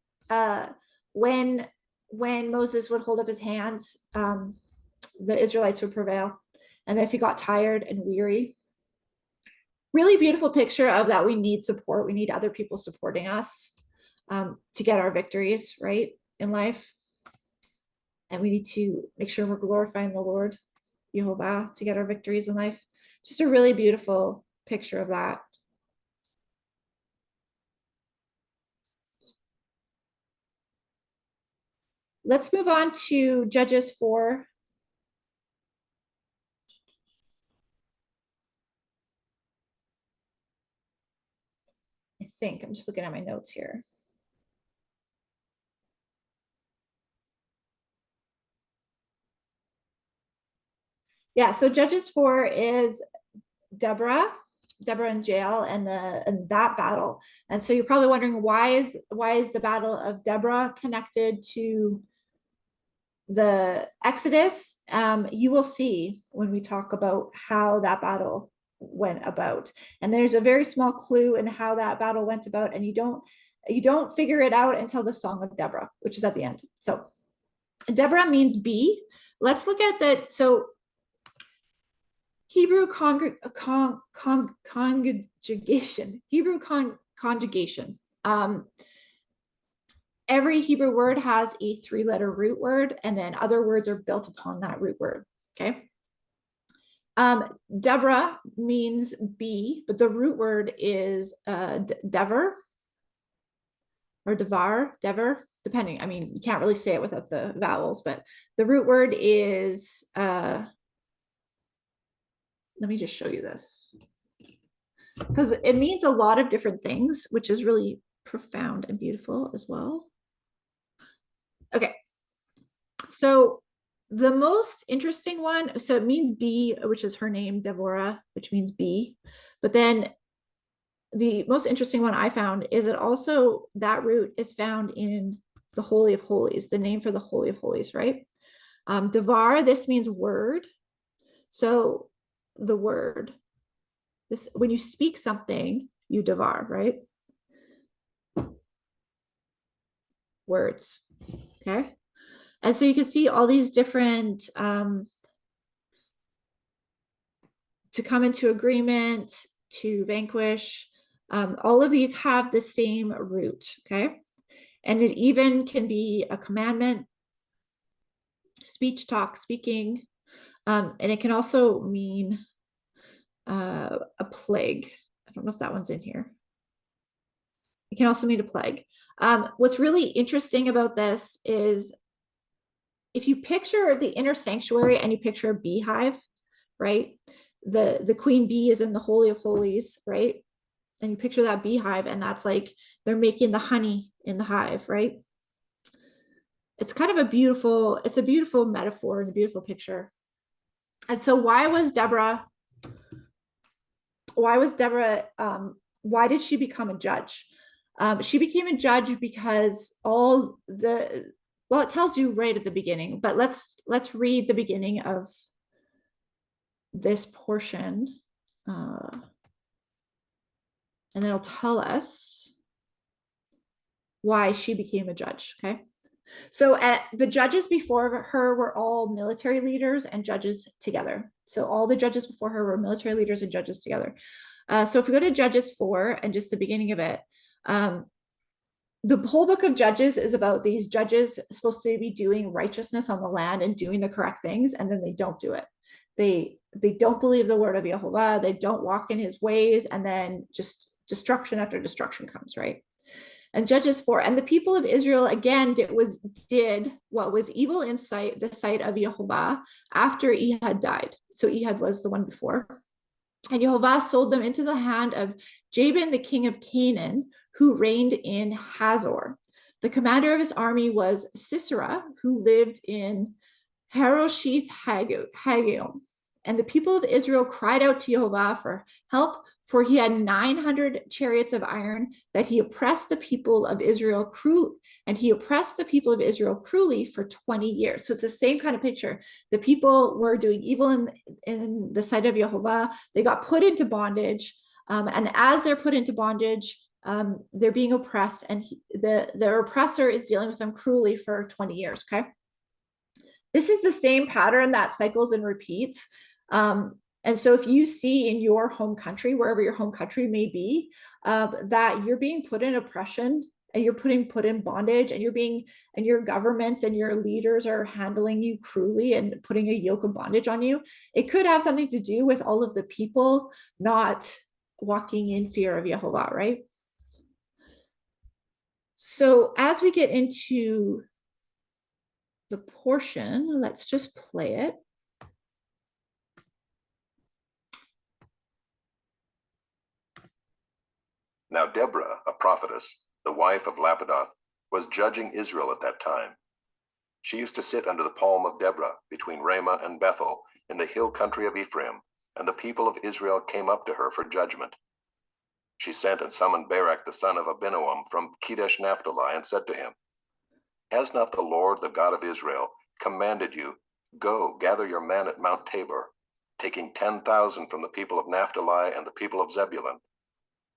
when Moses would hold up his hands, the Israelites would prevail. And if he got tired and weary, really beautiful picture of that. We need support. We need other people supporting us, to get our victories, right, in life. And we need to make sure we're glorifying the Lord, Yehovah, to get our victories in life. Just a really beautiful picture of that. Let's move on to Judges 4. I think I'm just looking at my notes here. Yeah, so Judges 4 is Deborah and Jael and that battle. And so you're probably wondering, why is the battle of Deborah connected to the Exodus? You will see when we talk about how that battle went about. And there's a very small clue in how that battle went about, and you don't figure it out until the Song of Deborah, which is at the end. So Deborah means bee. Let's look at that. So Hebrew conjugation. Every Hebrew word has a 3-letter root word, and then other words are built upon that root word. Okay. Deborah means bee, but the root word is dever or devar, depending. I mean, you can't really say it without the vowels, but the root word is, let me just show you this, because it means a lot of different things, which is really profound and beautiful as well. Okay, so the most interesting one, so it means bee, which is her name, Deborah, which means bee. But then the most interesting one I found is it also, that root is found in the Holy of Holies, the name for the Holy of Holies, right? Devar, this means word. So the word, this, when you speak something, you devar, right? Words, okay? And so you can see all these different, to come into agreement, to vanquish, all of these have the same root, okay? And it even can be a commandment, speech, talk, speaking, and it can also mean a plague. I don't know if that one's in here. It can also mean a plague. What's really interesting about this is if you picture the inner sanctuary and you picture a beehive, right? The queen bee is in the Holy of Holies, right? And you picture that beehive, and that's like they're making the honey in the hive, right? It's kind of a beautiful metaphor and a beautiful picture. And so why did she become a judge? She became a judge because it tells you right at the beginning, but let's read the beginning of this portion, and then it'll tell us why she became a judge, okay? So the judges before her were all military leaders and judges together. So all the judges before her were military leaders and judges together. So if we go to Judges 4 and just the beginning of it, the whole book of Judges is about these judges supposed to be doing righteousness on the land and doing the correct things, and then they don't do it. They don't believe the word of Yehovah, they don't walk in his ways, and then just destruction after destruction comes, right? And Judges 4, and the people of Israel again did what was evil in the sight of Yehovah after Ehud died. So Ehud was the one before. And Yehovah sold them into the hand of Jabin, the king of Canaan, who reigned in Hazor. The commander of his army was Sisera, who lived in Harosheth Haggaiim. And the people of Israel cried out to Yehovah for help, for he had 900 chariots of iron, that he oppressed the people of Israel cruelly. And he oppressed the people of Israel cruelly for 20 years. So it's the same kind of picture. The people were doing evil in the sight of Yehovah. They got put into bondage. And as they're put into bondage, they're being oppressed. And the oppressor is dealing with them cruelly for 20 years, okay? This is the same pattern that cycles and repeats. And so if you see in your home country, wherever your home country may be, that you're being put in oppression and you're put in bondage, and and your governments and your leaders are handling you cruelly and putting a yoke of bondage on you, it could have something to do with all of the people not walking in fear of Yehovah, right? So as we get into the portion, let's just play it. Now Deborah, a prophetess, the wife of Lapidoth, was judging Israel at that time. She used to sit under the palm of Deborah between Ramah and Bethel in the hill country of Ephraim, and the people of Israel came up to her for judgment. She sent and summoned Barak the son of Abinoam from Kedesh Naphtali and said to him, "Has not the Lord, the God of Israel, commanded you, go, gather your men at Mount Tabor? taking 10,000 from the people of Naphtali and the people of Zebulun.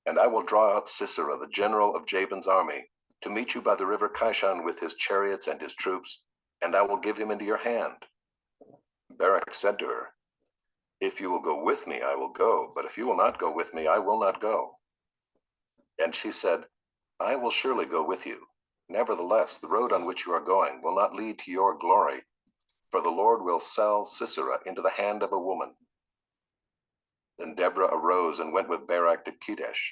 And I will draw out Sisera, the general of Jabin's army, to meet you by the river Kishon with his chariots and his troops, and I will give him into your hand. Barak said to her, If you will go with me, I will go, but if you will not go with me, I will not go. And she said, I will surely go with you. Nevertheless, the road on which you are going will not lead to your glory, for the Lord will sell Sisera into the hand of a woman. Then Deborah arose and went with Barak to Kedesh.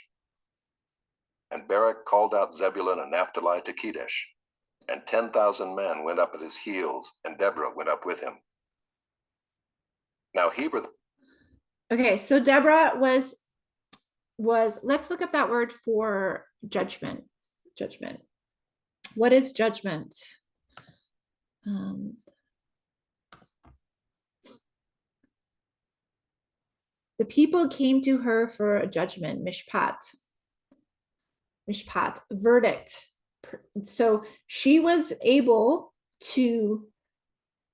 And Barak called out Zebulun and Naphtali to Kedesh, and 10,000 men went up at his heels, and Deborah went up with him. Now Heber. Okay, so Deborah was, let's look up that word for judgment. Judgment. What is judgment? The people came to her for a judgment, mishpat, verdict. So she was able to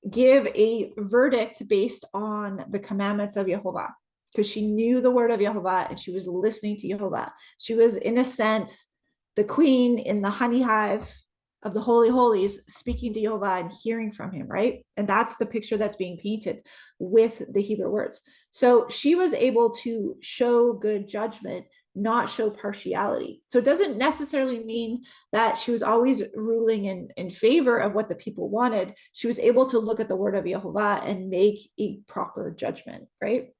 give a verdict based on the commandments of Yehovah, because she knew the word of Yehovah and she was listening to Yehovah. She was, in a sense, the queen in the honey hive of the Holy Holies, speaking to Yehovah and hearing from him, right? And that's the picture that's being painted with the Hebrew words. So she was able to show good judgment, not show partiality. So it doesn't necessarily mean that she was always ruling in favor of what the people wanted. She was able to look at the word of Yehovah and make a proper judgment, right?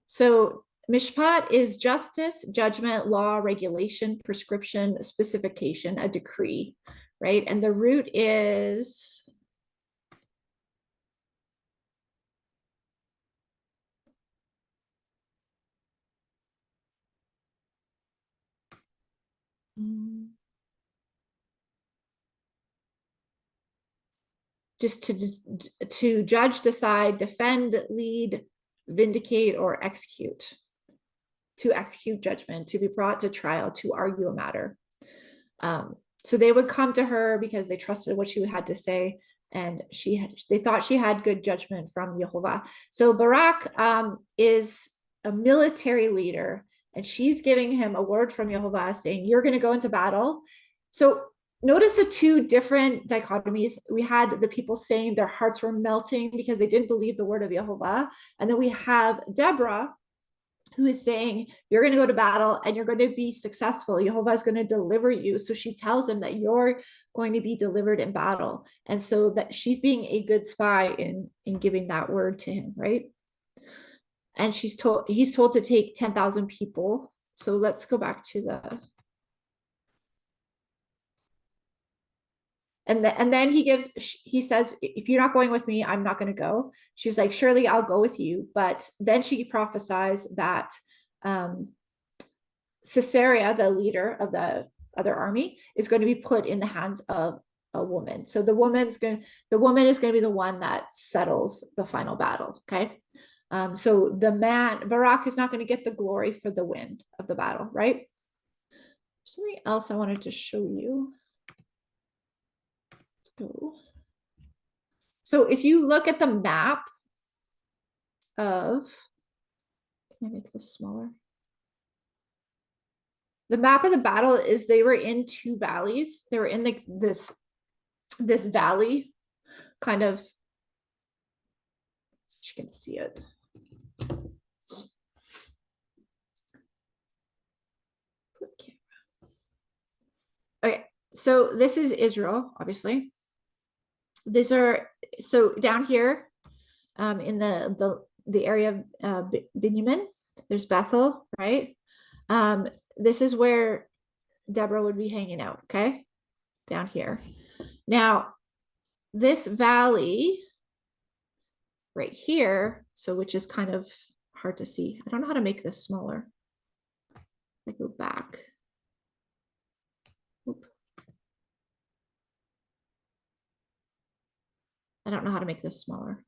So mishpat is justice, judgment, law, regulation, prescription, specification, a decree, right? And the root is just to judge, decide, defend, lead, vindicate, or execute. To execute judgment, to be brought to trial, to argue a matter. So they would come to her because they trusted what she had to say, and they thought she had good judgment from Yehovah. So Barak is a military leader, and she's giving him a word from Yehovah saying, you're going to go into battle. So notice the two different dichotomies. We had the people saying their hearts were melting because they didn't believe the word of Yehovah. And then we have Deborah, who is saying, you're going to go to battle and you're going to be successful. Yehovah is going to deliver you. So she tells him that you're going to be delivered in battle. And so that she's being a good spy in giving that word to him, right? And he's told to take 10,000 people. So let's go back to the, and then he says, if you're not going with me, I'm not going to go. She's like, surely I'll go with you. But then she prophesies that Sisera, the leader of the other army, is going to be put in the hands of a woman. So the woman is going to be the one that settles the final battle. Okay. So the man, Barak, is not going to get the glory for the win of the battle, right? Something else I wanted to show you. Let's go. So if you look at the map of, can I make this smaller? The map of the battle is they were in two valleys. They were in this valley, kind of, you can see it. Okay, so this is Israel, obviously. These are, so down here in the area of Benjamin, there's Bethel, right? This is where Deborah would be hanging out, okay? Down here. Now, this valley right here, so which is kind of hard to see. I don't know how to make this smaller. I go back. Oop. I don't know how to make this smaller.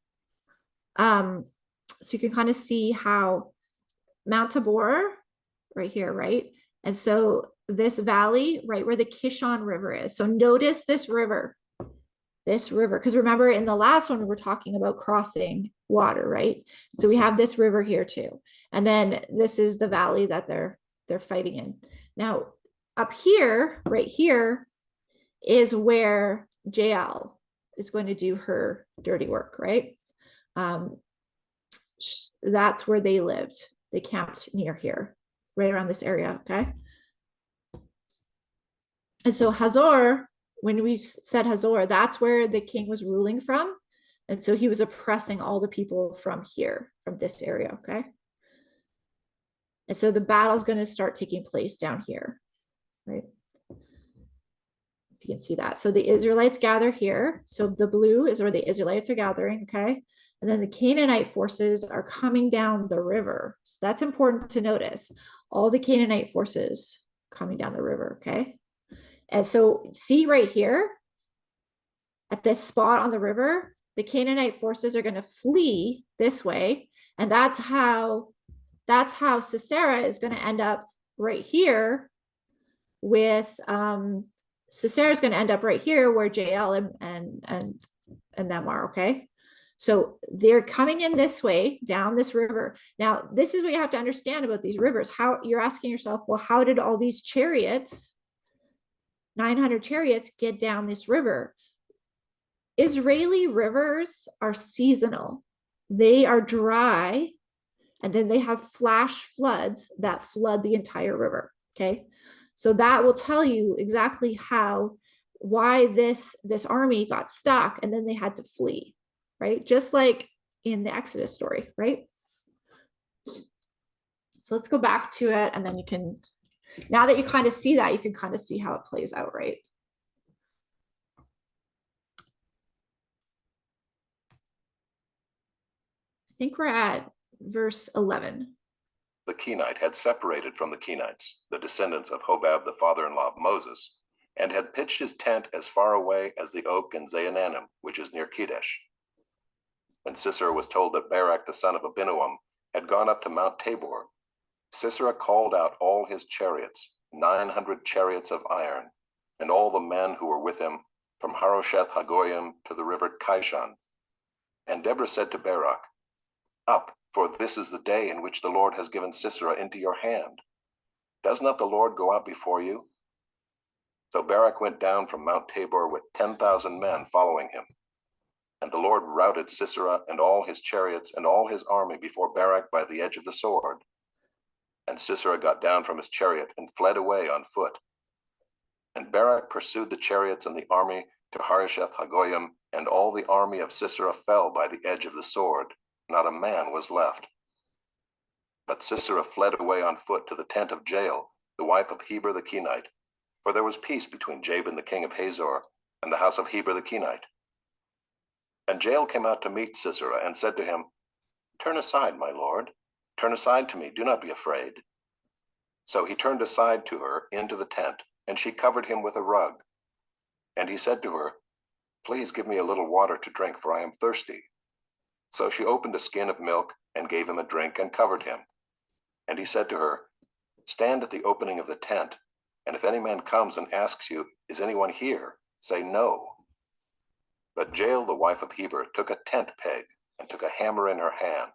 So you can kind of see how Mount Tabor, right here, right? And so this valley, right where the Kishon River is. So notice this river, because remember in the last one, we were talking about crossing water, right? So we have this river here too. And then this is the valley that they're fighting in. Now, up here, right here, is where Jael is going to do her dirty work, right? That's where they lived. They camped near here, right around this area, okay? And so Hazor, when we said Hazor, that's where the king was ruling from. And so he was oppressing all the people from here, from this area, okay? And so the battle's going to start taking place down here, right? You can see that. So the Israelites gather here. So the blue is where the Israelites are gathering, okay? And then the Canaanite forces are coming down the river. So that's important to notice. All the Canaanite forces coming down the river, okay? And so see right here, at this spot on the river, the Canaanite forces are going to flee this way. And that's how Sisera is going to end up right here with Sisera is going to end up right here where Jael and them are, okay? So they're coming in this way down this river. Now, this is what you have to understand about these rivers. How you're asking yourself, well, how did all these chariots, 900 chariots, get down this river? Israeli rivers are seasonal. They are dry, and then they have flash floods that flood the entire river, okay? So that will tell you exactly why this army got stuck and then they had to flee, right? Just like in the Exodus story, right? So let's go back to it, and then you can, now that you kind of see that, you can kind of see how it plays out, right? I think we're at verse 11. The Kenite had separated from the Kenites, the descendants of Hobab, the father-in-law of Moses, and had pitched his tent as far away as the oak in Zaanannim, which is near Kedesh. When Sisera was told that Barak, the son of Abinoam, had gone up to Mount Tabor, Sisera called out all his chariots, 900 chariots of iron, and all the men who were with him, from Harosheth Hagoyim to the river Kishon. And Deborah said to Barak, "Up, for this is the day in which the Lord has given Sisera into your hand. Does not the Lord go out before you?" So Barak went down from Mount Tabor with 10,000 men following him. And the Lord routed Sisera and all his chariots and all his army before Barak by the edge of the sword. And Sisera got down from his chariot and fled away on foot. And Barak pursued the chariots and the army to Harosheth Hagoyim, and all the army of Sisera fell by the edge of the sword. Not a man was left. But Sisera fled away on foot to the tent of Jael, the wife of Heber the Kenite, for there was peace between Jabin the king of Hazor and the house of Heber the Kenite. And Jael came out to meet Sisera and said to him, "Turn aside, my lord. Turn aside to me. Do not be afraid." So he turned aside to her into the tent, and she covered him with a rug. And he said to her, "Please give me a little water to drink, for I am thirsty." So she opened a skin of milk and gave him a drink and covered him. And he said to her, "Stand at the opening of the tent, and if any man comes and asks you, 'Is anyone here?' say no." But Jael, the wife of Heber, took a tent peg and took a hammer in her hand.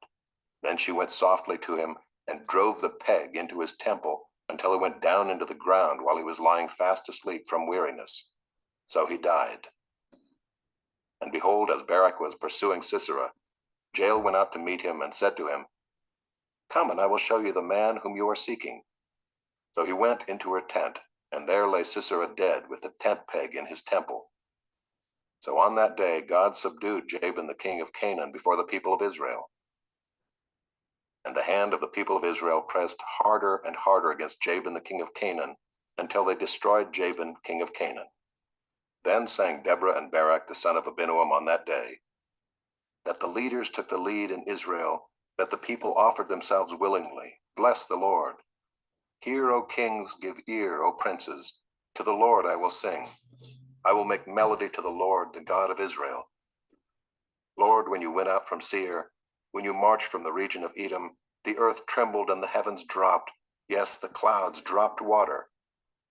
Then she went softly to him and drove the peg into his temple until it went down into the ground while he was lying fast asleep from weariness. So he died. And behold, as Barak was pursuing Sisera, Jael went out to meet him and said to him, "Come, and I will show you the man whom you are seeking." So he went into her tent, and there lay Sisera dead with the tent peg in his temple. So on that day God subdued Jabin the king of Canaan before the people of Israel. And the hand of the people of Israel pressed harder and harder against Jabin the king of Canaan until they destroyed Jabin king of Canaan. Then sang Deborah and Barak the son of Abinoam on that day, that the leaders took the lead in Israel, that the people offered themselves willingly. Bless the Lord. Hear, O kings, give ear, O princes. To the Lord I will sing. I will make melody to the Lord, the God of Israel. Lord, when you went out from Seir, When you marched from the region of Edom, the earth trembled and the heavens dropped. Yes, the clouds dropped water.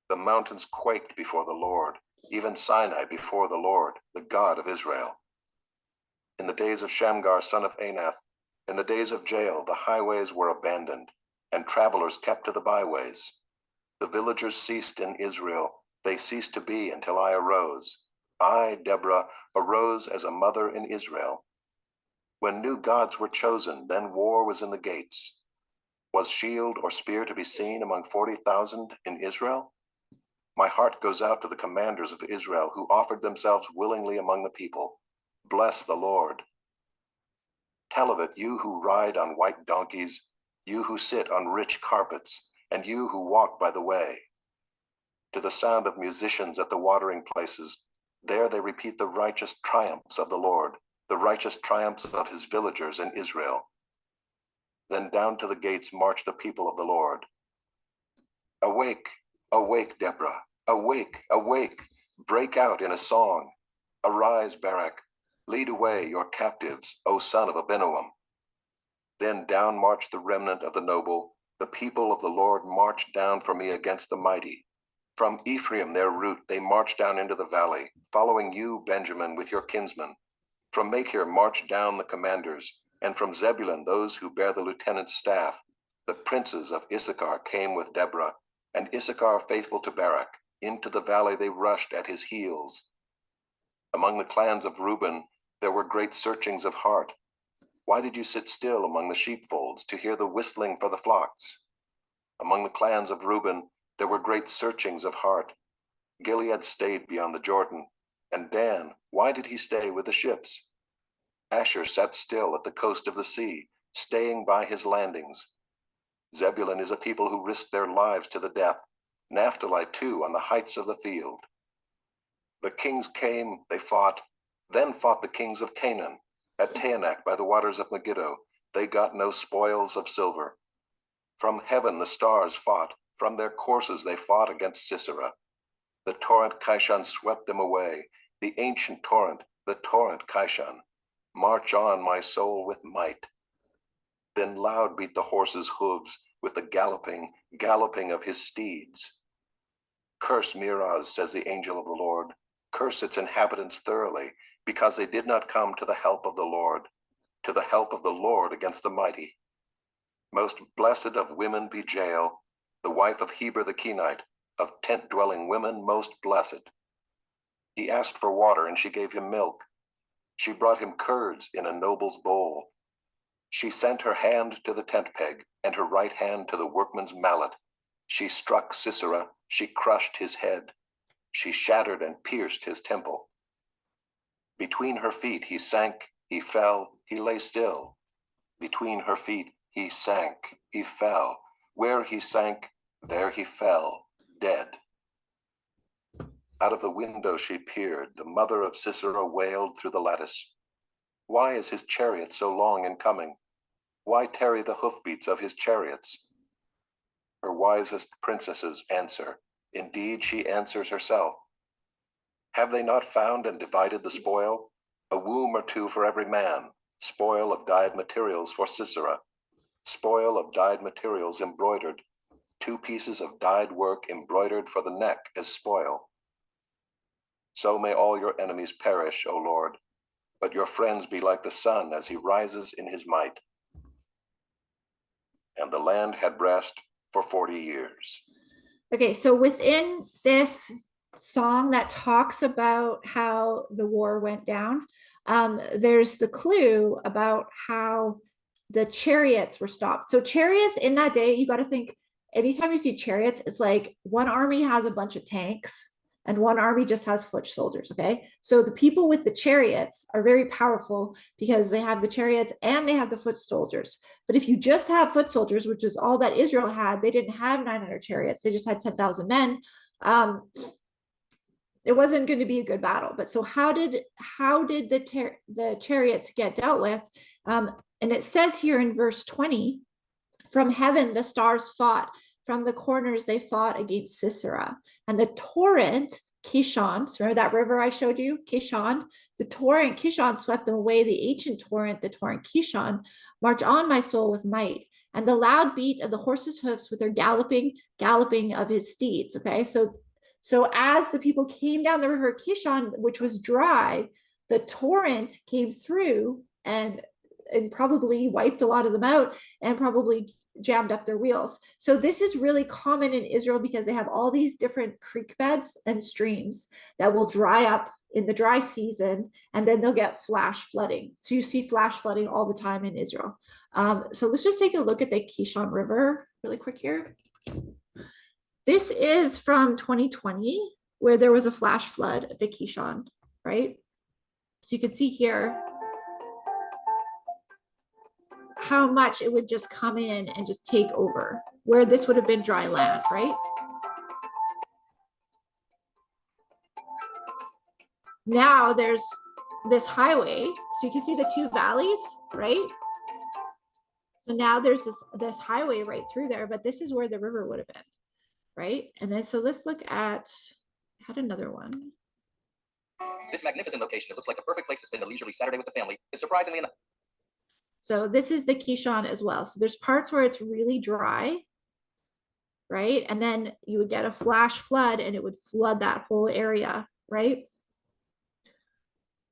The mountains quaked before the Lord, even Sinai before the Lord, the God of Israel. In the days of Shamgar, son of Anath, in the days of Jael, the highways were abandoned, and travelers kept to the byways. The villagers ceased in Israel. They ceased to be until I arose. I, Deborah, arose as a mother in Israel. When new gods were chosen, then war was in the gates. Was shield or spear to be seen among 40,000 in Israel? My heart goes out to the commanders of Israel who offered themselves willingly among the people. Bless the Lord. Tell of it, you who ride on white donkeys, you who sit on rich carpets, and you who walk by the way. To the sound of musicians at the watering places, there they repeat the righteous triumphs of the Lord, the righteous triumphs of his villagers in Israel. Then down to the gates march the people of the Lord. Awake, awake, Deborah, awake, awake, break out in a song. Arise, Barak, lead away your captives, O son of Abinoam. Then down marched the remnant of the noble. The people of the Lord marched down for me against the mighty. From Ephraim, their route, they marched down into the valley, following you, Benjamin, with your kinsmen. From Machir marched down the commanders, and from Zebulun those who bear the lieutenant's staff. The princes of Issachar came with Deborah, and Issachar faithful to Barak. Into the valley they rushed at his heels. Among the clans of Reuben, there were great searchings of heart. Why did you sit still among the sheepfolds to hear the whistling for the flocks? Among the clans of Reuben, there were great searchings of heart. Gilead stayed beyond the Jordan, and Dan, why did he stay with the ships? Asher sat still at the coast of the sea, staying by his landings. Zebulun is a people who risk their lives to the death. Naphtali too on the heights of the field. The kings came, they fought, then fought the kings of Canaan. At Taanach by the waters of Megiddo, they got no spoils of silver. From heaven the stars fought, from their courses they fought against Sisera. The torrent Kishon swept them away, the ancient torrent, the torrent Kishon. March on, my soul, with might. Then loud beat the horses' hooves with the galloping of his steeds. Curse Miraz, says the angel of the Lord. Curse its inhabitants thoroughly, because they did not come to the help of the Lord against the mighty. Most blessed of women be Jael, the wife of Heber the Kenite, of tent-dwelling women most blessed. He asked for water, and she gave him milk. She brought him curds in a noble's bowl. She sent her hand to the tent peg, and her right hand to the workman's mallet. She struck Sisera, she crushed his head. She shattered and pierced his temple. Between her feet he sank, he fell, he lay still. Between her feet he sank, he fell. Where he sank, there he fell, dead. Out of the window she peered. The mother of Sisera wailed through the lattice. Why is his chariot so long in coming? Why tarry the hoofbeats of his chariots? Her wisest princesses answer. Indeed, she answers herself. Have they not found and divided the spoil? A womb or two for every man. Spoil of dyed materials for Sisera. Spoil of dyed materials embroidered. 2 pieces of dyed work embroidered for the neck as spoil. So may all your enemies perish, O Lord, but your friends be like the sun as he rises in his might. And the land had rest for 40 years. Okay, so within this song that talks about how the war went down, there's the clue about how the chariots were stopped. So chariots in that day, you got to think, anytime you see chariots, it's like one army has a bunch of tanks and one army just has foot soldiers. Okay, so the people with the chariots are very powerful because they have the chariots and they have the foot soldiers. But if you just have foot soldiers, which is all that Israel had, they didn't have 900 chariots, they just had 10,000 men. It wasn't going to be a good battle. But so how did the chariots get dealt with? And it says here in verse 20, from heaven the stars fought, from the corners they fought against Sisera. And the torrent Kishon. So remember that river I showed you, Kishon? The torrent Kishon swept them away. The ancient torrent, the torrent Kishon, march on, my soul, with might. And the loud beat of the horses' hoofs with their galloping of his steeds. Okay, so as the people came down the river Kishon, which was dry, the torrent came through and probably wiped a lot of them out and probably jammed up their wheels. So this is really common in Israel because they have all these different creek beds and streams that will dry up in the dry season, and then they'll get flash flooding. So you see flash flooding all the time in Israel. So let's just take a look at the Kishon River really quick here. This is from 2020, where there was a flash flood at the Kishon, right? So you can see here how much it would just come in and just take over, where this would have been dry land, right? Now there's this highway, so you can see the two valleys, right? So now there's this highway right through there, but this is where the river would have been, right? And then so let's look at, I had another one. This magnificent location that looks like a perfect place to spend a leisurely Saturday with the family is surprisingly enough. So this is the Kishon as well. So there's parts where it's really dry, right? And then you would get a flash flood and it would flood that whole area, right?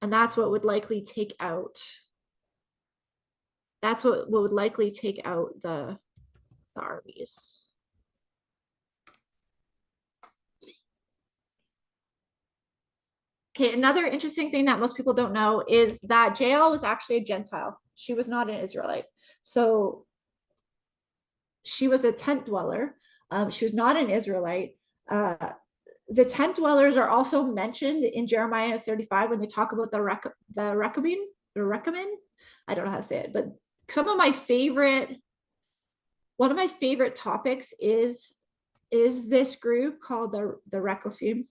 And that's what would likely take out. That's what would likely take out the RVs. Okay, another interesting thing that most people don't know is that Jael was actually a Gentile. She was not an Israelite. So she was a tent dweller. She was not an Israelite. The tent dwellers are also mentioned in Jeremiah 35 when they talk about the Rechabim. I don't know how to say it, but one of my favorite topics is this group called the Rechaim.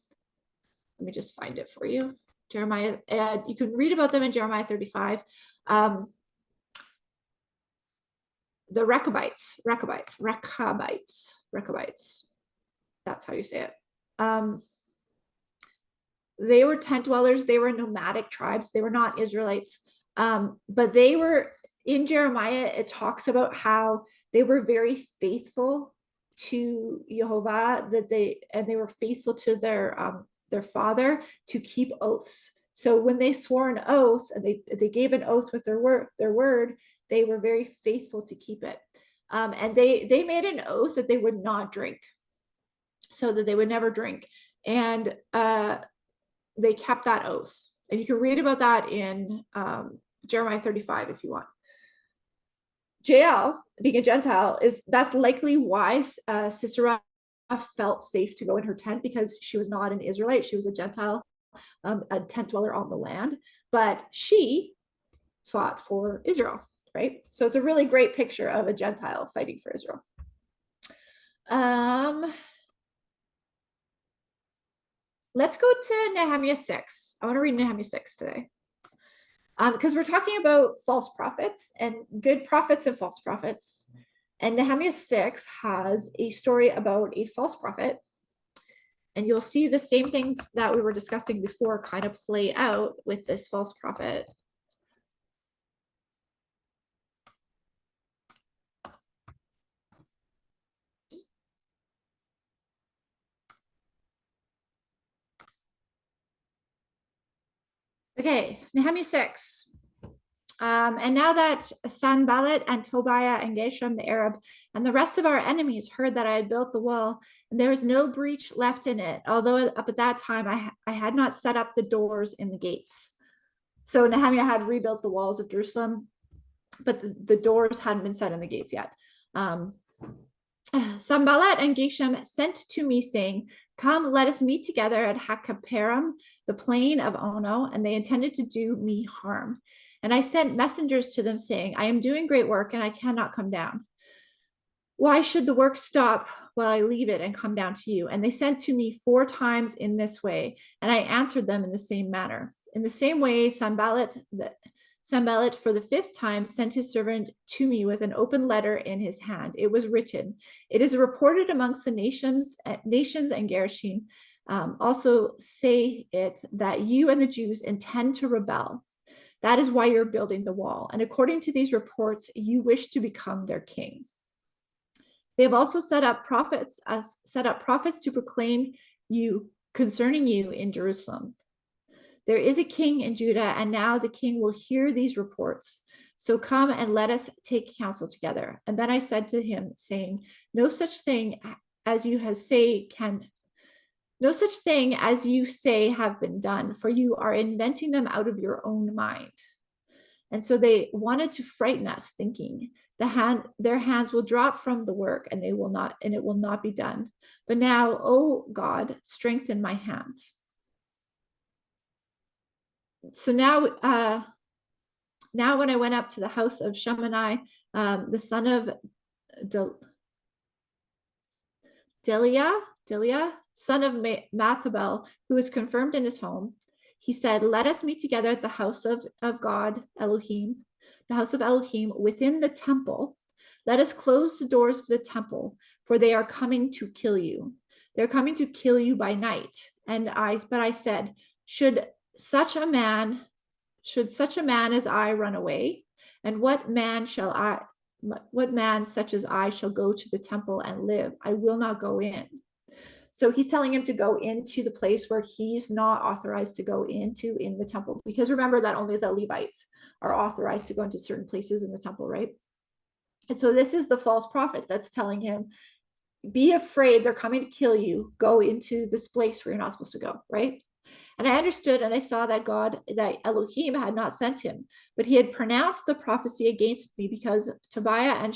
Let me just find it for you. Jeremiah, you can read about them in Jeremiah 35. The Rechabites. That's how you say it. They were tent dwellers. They were nomadic tribes. They were not Israelites. But they were, in Jeremiah, it talks about how they were very faithful to Jehovah, that they were faithful to their father to keep oaths. So when they swore an oath and they gave an oath with their word, they were very faithful to keep it. And they made an oath that they would not drink, so that they would never drink. And they kept that oath. And you can read about that in Jeremiah 35 if you want. Jael, being a Gentile, that's likely why Sisera felt safe to go in her tent, because she was not an Israelite. She was a Gentile, a tent dweller on the land, but she fought for Israel, right? So it's a really great picture of a Gentile fighting for Israel. Let's go to Nehemiah 6. I want to read Nehemiah 6 today. Because we're talking about false prophets and good prophets and false prophets. And Nehemiah 6 has a story about a false prophet. And you'll see the same things that we were discussing before kind of play out with this false prophet. Okay, Nehemiah 6. And now that Sanballat and Tobiah and Geshem the Arab and the rest of our enemies heard that I had built the wall, and there was no breach left in it, although up at that time I had not set up the doors in the gates. So Nehemiah had rebuilt the walls of Jerusalem, but the doors hadn't been set in the gates yet. Sanballat and Geshem sent to me, saying, "Come, let us meet together at Hakaperam, the plain of Ono," and they intended to do me harm. And I sent messengers to them, saying, "I am doing great work, and I cannot come down. Why should the work stop while I leave it and come down to you?" And they sent to me 4 times in this way, and I answered them in the same manner. In the same way, Sanballat for the 5th time sent his servant to me with an open letter in his hand. It was written, "It is reported amongst the nations and Gershon Also say it that you and the Jews intend to rebel. That is why you're building the wall. And according to these reports, you wish to become their king. They have also set up prophets to proclaim you concerning you in Jerusalem. There is a king in Judah, and now the king will hear these reports. So come and let us take counsel together. And then I said to him, saying, no such thing as you say have been done, for you are inventing them out of your own mind. And so they wanted to frighten us, thinking their hands will drop from the work, and it will not be done. But now, O God, strengthen my hands. So now when I went up to the house of Shemani, the son of Delia, son of Mathabel, who was confirmed in his home, he said, let us meet together at the house of God, Elohim, the house of Elohim within the temple. Let us close the doors of the temple, for they are coming to kill you. They're coming to kill you by night. But I said, should such a man as I run away? And what man such as I shall go to the temple and live? I will not go in. So he's telling him to go into the place where he's not authorized to go into in the temple, because remember that only the Levites are authorized to go into certain places in the temple, right? And so this is the false prophet that's telling him, be afraid, they're coming to kill you, go into this place where you're not supposed to go, right? And I understood and I saw that Elohim had not sent him, but he had pronounced the prophecy against me, because Tobiah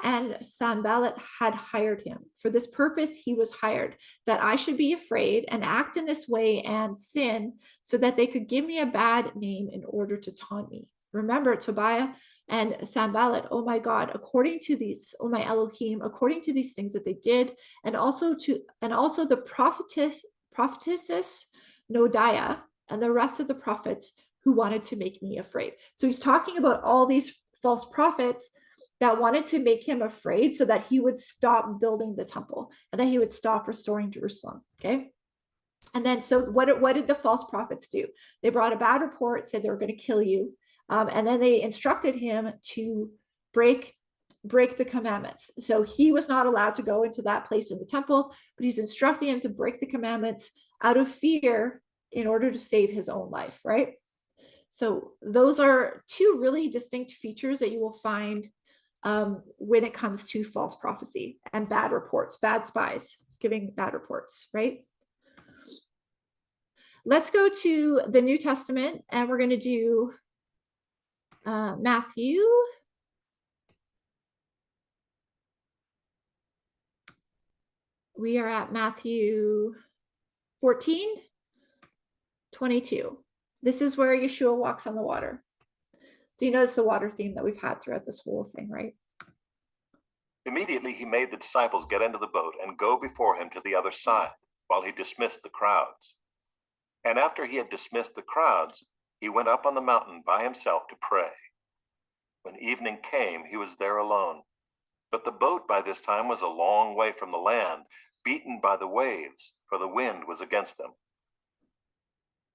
and Sanballat had hired him. For this purpose he was hired, that I should be afraid and act in this way and sin, so that they could give me a bad name in order to taunt me. Remember, Tobiah and Sanballat, oh my God, according to these, oh my Elohim, according to these things that they did, and also the prophetess Noadiah and the rest of the prophets who wanted to make me afraid. So he's talking about all these false prophets that wanted to make him afraid, so that he would stop building the temple and that he would stop restoring Jerusalem. Okay. And then, so what did the false prophets do? They brought a bad report, said they were going to kill you. And then they instructed him to break the commandments. So he was not allowed to go into that place in the temple, but he's instructing him to break the commandments out of fear in order to save his own life, right? So those are two really distinct features that you will find when it comes to false prophecy and bad reports, bad spies giving bad reports, right? Let's go to the New Testament, and we're going to do Matthew. We are at Matthew 14:22. This is where Yeshua walks on the water. So you notice the water theme that we've had throughout this whole thing, right? Immediately he made the disciples get into the boat and go before him to the other side, while he dismissed the crowds. And after he had dismissed the crowds, he went up on the mountain by himself to pray. When evening came, he was there alone. But the boat by this time was a long way from the land, beaten by the waves, for the wind was against them.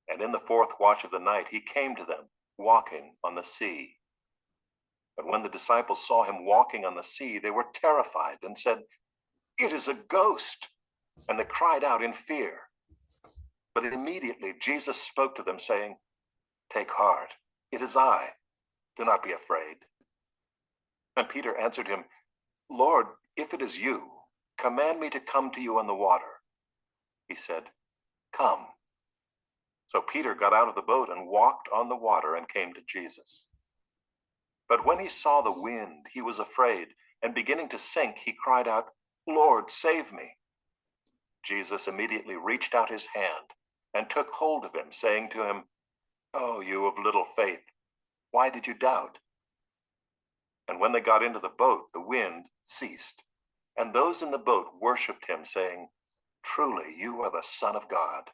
And in the fourth watch of the night he came to them, walking on the sea. But when the disciples saw him walking on the sea, they were terrified and said, "It is a ghost!" And they cried out in fear. But immediately Jesus spoke to them, saying, "Take heart, it is I. Do not be afraid." And Peter answered him, "Lord, if it is you, command me to come to you on the water." He said, "Come." So Peter got out of the boat and walked on the water and came to Jesus. But when he saw the wind, he was afraid, and beginning to sink, he cried out, "Lord, save me." Jesus immediately reached out his hand and took hold of him, saying to him, "Oh, you of little faith, why did you doubt?" And when they got into the boat, the wind ceased, and those in the boat worshipped him, saying, "Truly, you are the Son of God."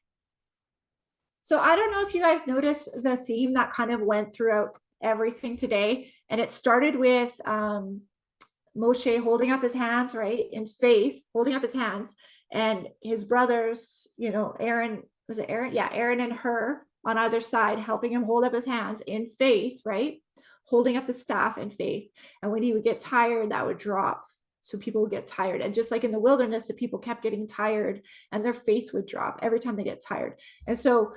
So I don't know if you guys noticed the theme that kind of went throughout everything today. And it started with Moshe holding up his hands, right? In faith, holding up his hands. and his brothers, Aaron, was it Aaron? Yeah, Aaron and her on either side, helping him hold up his hands in faith, right? Holding up the staff in faith. And when he would get tired, that would drop. So people would get tired. And just like in the wilderness, the people kept getting tired and their faith would drop every time they get tired. And so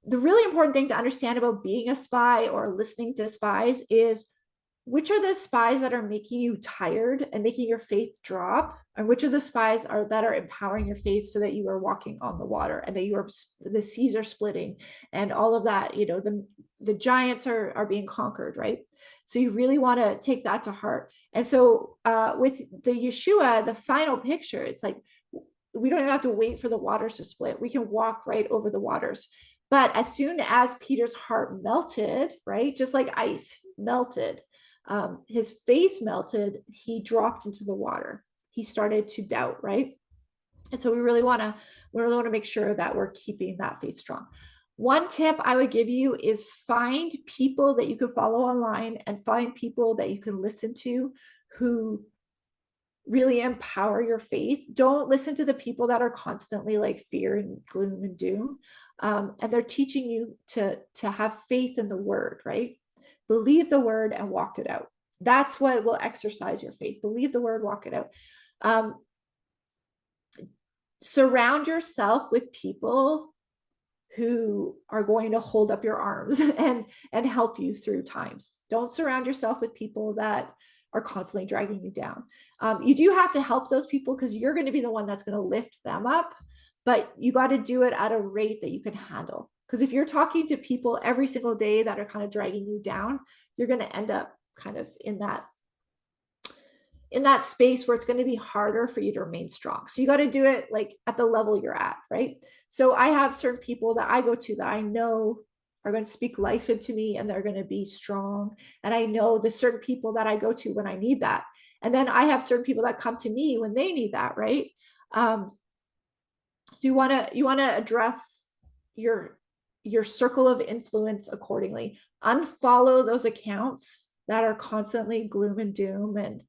the really important thing to understand about being a spy or listening to spies is which are the spies that are making you tired and making your faith drop, and which of the spies are that are empowering your faith so that you are walking on the water and that the seas are splitting and all of that, the giants are being conquered, right? So you really want to take that to heart. And so with the Yeshua, the final picture, it's like we don't even have to wait for the waters to split. We can walk right over the waters. But as soon as Peter's heart melted, right, just like ice melted, his faith melted, he dropped into the water. He started to doubt, right? And so we really want to make sure that we're keeping that faith strong. One tip I would give you is find people that you can follow online and find people that you can listen to who really empower your faith. Don't listen to the people that are constantly like fear and gloom and doom. And they're teaching you to have faith in the word, right? Believe the word and walk it out. That's what will exercise your faith. Believe the word, walk it out. Surround yourself with people who are going to hold up your arms and help you through times. Don't surround yourself with people that are constantly dragging you down. You do have to help those people because you're going to be the one that's going to lift them up, but you got to do it at a rate that you can handle. Because if you're talking to people every single day that are kind of dragging you down, you're going to end up kind of in that space where it's going to be harder for you to remain strong. So you got to do it like at the level you're at, right? So I have certain people that I go to that I know are going to speak life into me and they're going to be strong. And I know the certain people that I go to when I need that. And then I have certain people that come to me when they need that, right? So you want to address your circle of influence accordingly. Unfollow those accounts that are constantly gloom and doom, and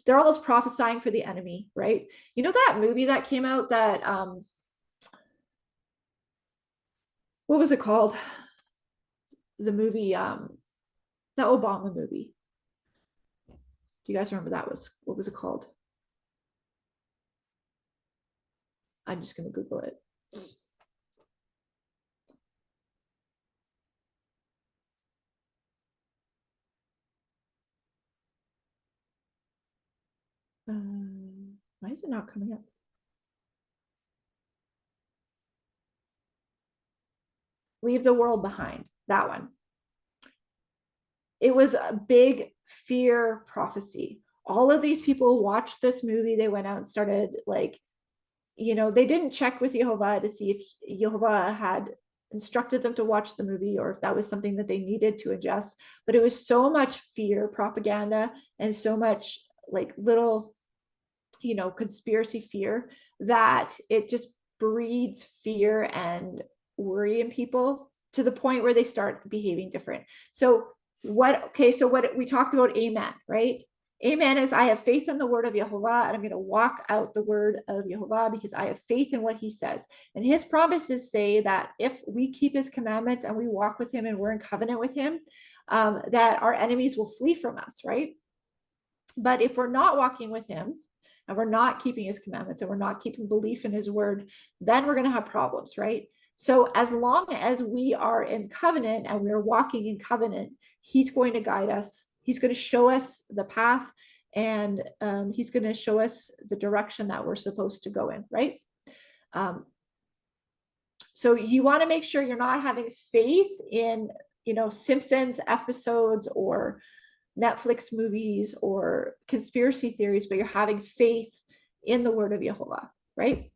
they're almost prophesying for the enemy, right? You know that movie that came out that what was it called? The movie, the Obama movie. Do you guys remember what was it called? I'm just going to Google it. Why is it not coming up? Leave the World Behind. That one. It was a big fear prophecy. All of these people watched this movie. They went out and started like, they didn't check with Yehovah to see if Yehovah had instructed them to watch the movie or if that was something that they needed to adjust. But it was so much fear propaganda and so much like little, conspiracy fear that it just breeds fear and worry in people to the point where they start behaving different. So what we talked about, amen, right? Amen is I have faith in the word of Yehovah and I'm going to walk out the word of Yehovah because I have faith in what he says. And his promises say that if we keep his commandments and we walk with him and we're in covenant with him, that our enemies will flee from us, right? But if we're not walking with him and we're not keeping his commandments and we're not keeping belief in his word, then we're going to have problems, right? So as long as we are in covenant and we're walking in covenant, he's going to guide us. He's going to show us the path and he's going to show us the direction that we're supposed to go in, right? So you want to make sure you're not having faith in, Simpsons episodes or Netflix movies or conspiracy theories, but you're having faith in the word of Yehovah, right?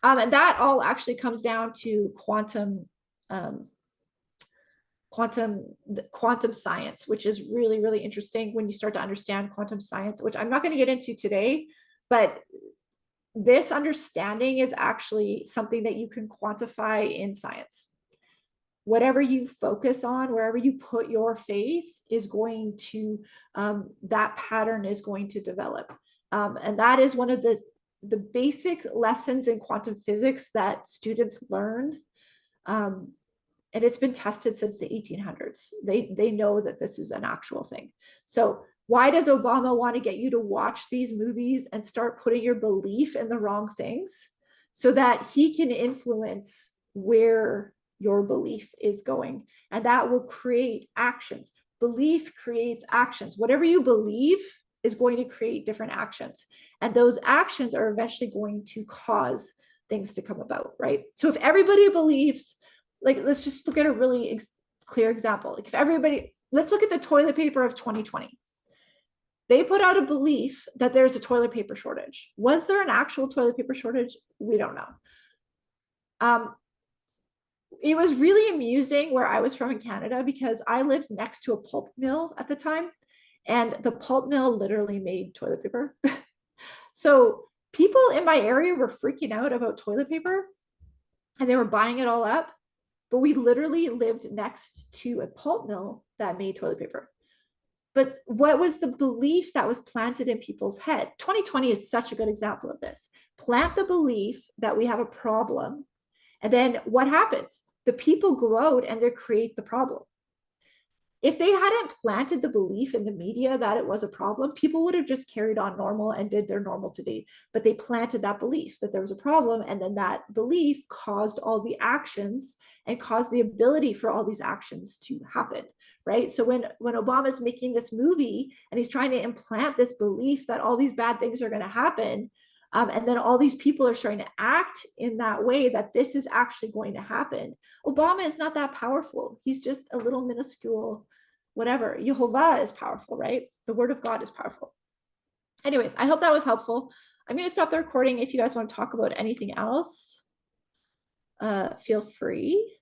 And that all actually comes down to quantum science, which is really, really interesting when you start to understand quantum science, which I'm not going to get into today, but this understanding is actually something that you can quantify in science. Whatever you focus on, wherever you put your faith is going to, that pattern is going to develop. And that is one of the the basic lessons in quantum physics that students learn, and it's been tested since the 1800s. They know that this is an actual thing. So why does Obama want to get you to watch these movies and start putting your belief in the wrong things so that he can influence where your belief is going? And that will create actions. Belief creates actions. Whatever you believe is going to create different actions. And those actions are eventually going to cause things to come about, right? So if everybody believes, like, let's just look at a really clear example. Like if everybody, let's look at the toilet paper of 2020. They put out a belief that there's a toilet paper shortage. Was there an actual toilet paper shortage? We don't know. It was really amusing where I was from in Canada because I lived next to a pulp mill at the time, and the pulp mill literally made toilet paper. So people in my area were freaking out about toilet paper and they were buying it all up, but we literally lived next to a pulp mill that made toilet paper. But what was the belief that was planted in people's head? 2020 is such a good example of this. Plant the belief that we have a problem, and then what happens? The people go out and they create the problem. If they hadn't planted the belief in the media that it was a problem, people would have just carried on normal and did their normal today. But they planted that belief that there was a problem, and then that belief caused all the actions and caused the ability for all these actions to happen, right? So when Obama's making this movie and he's trying to implant this belief that all these bad things are going to happen, and then all these people are starting to act in that way that this is actually going to happen. Obama is not that powerful. He's just a little minuscule whatever. Yehovah is powerful, right? The word of God is powerful. Anyways, I hope that was helpful. I'm going to stop the recording. If you guys want to talk about anything else, feel free.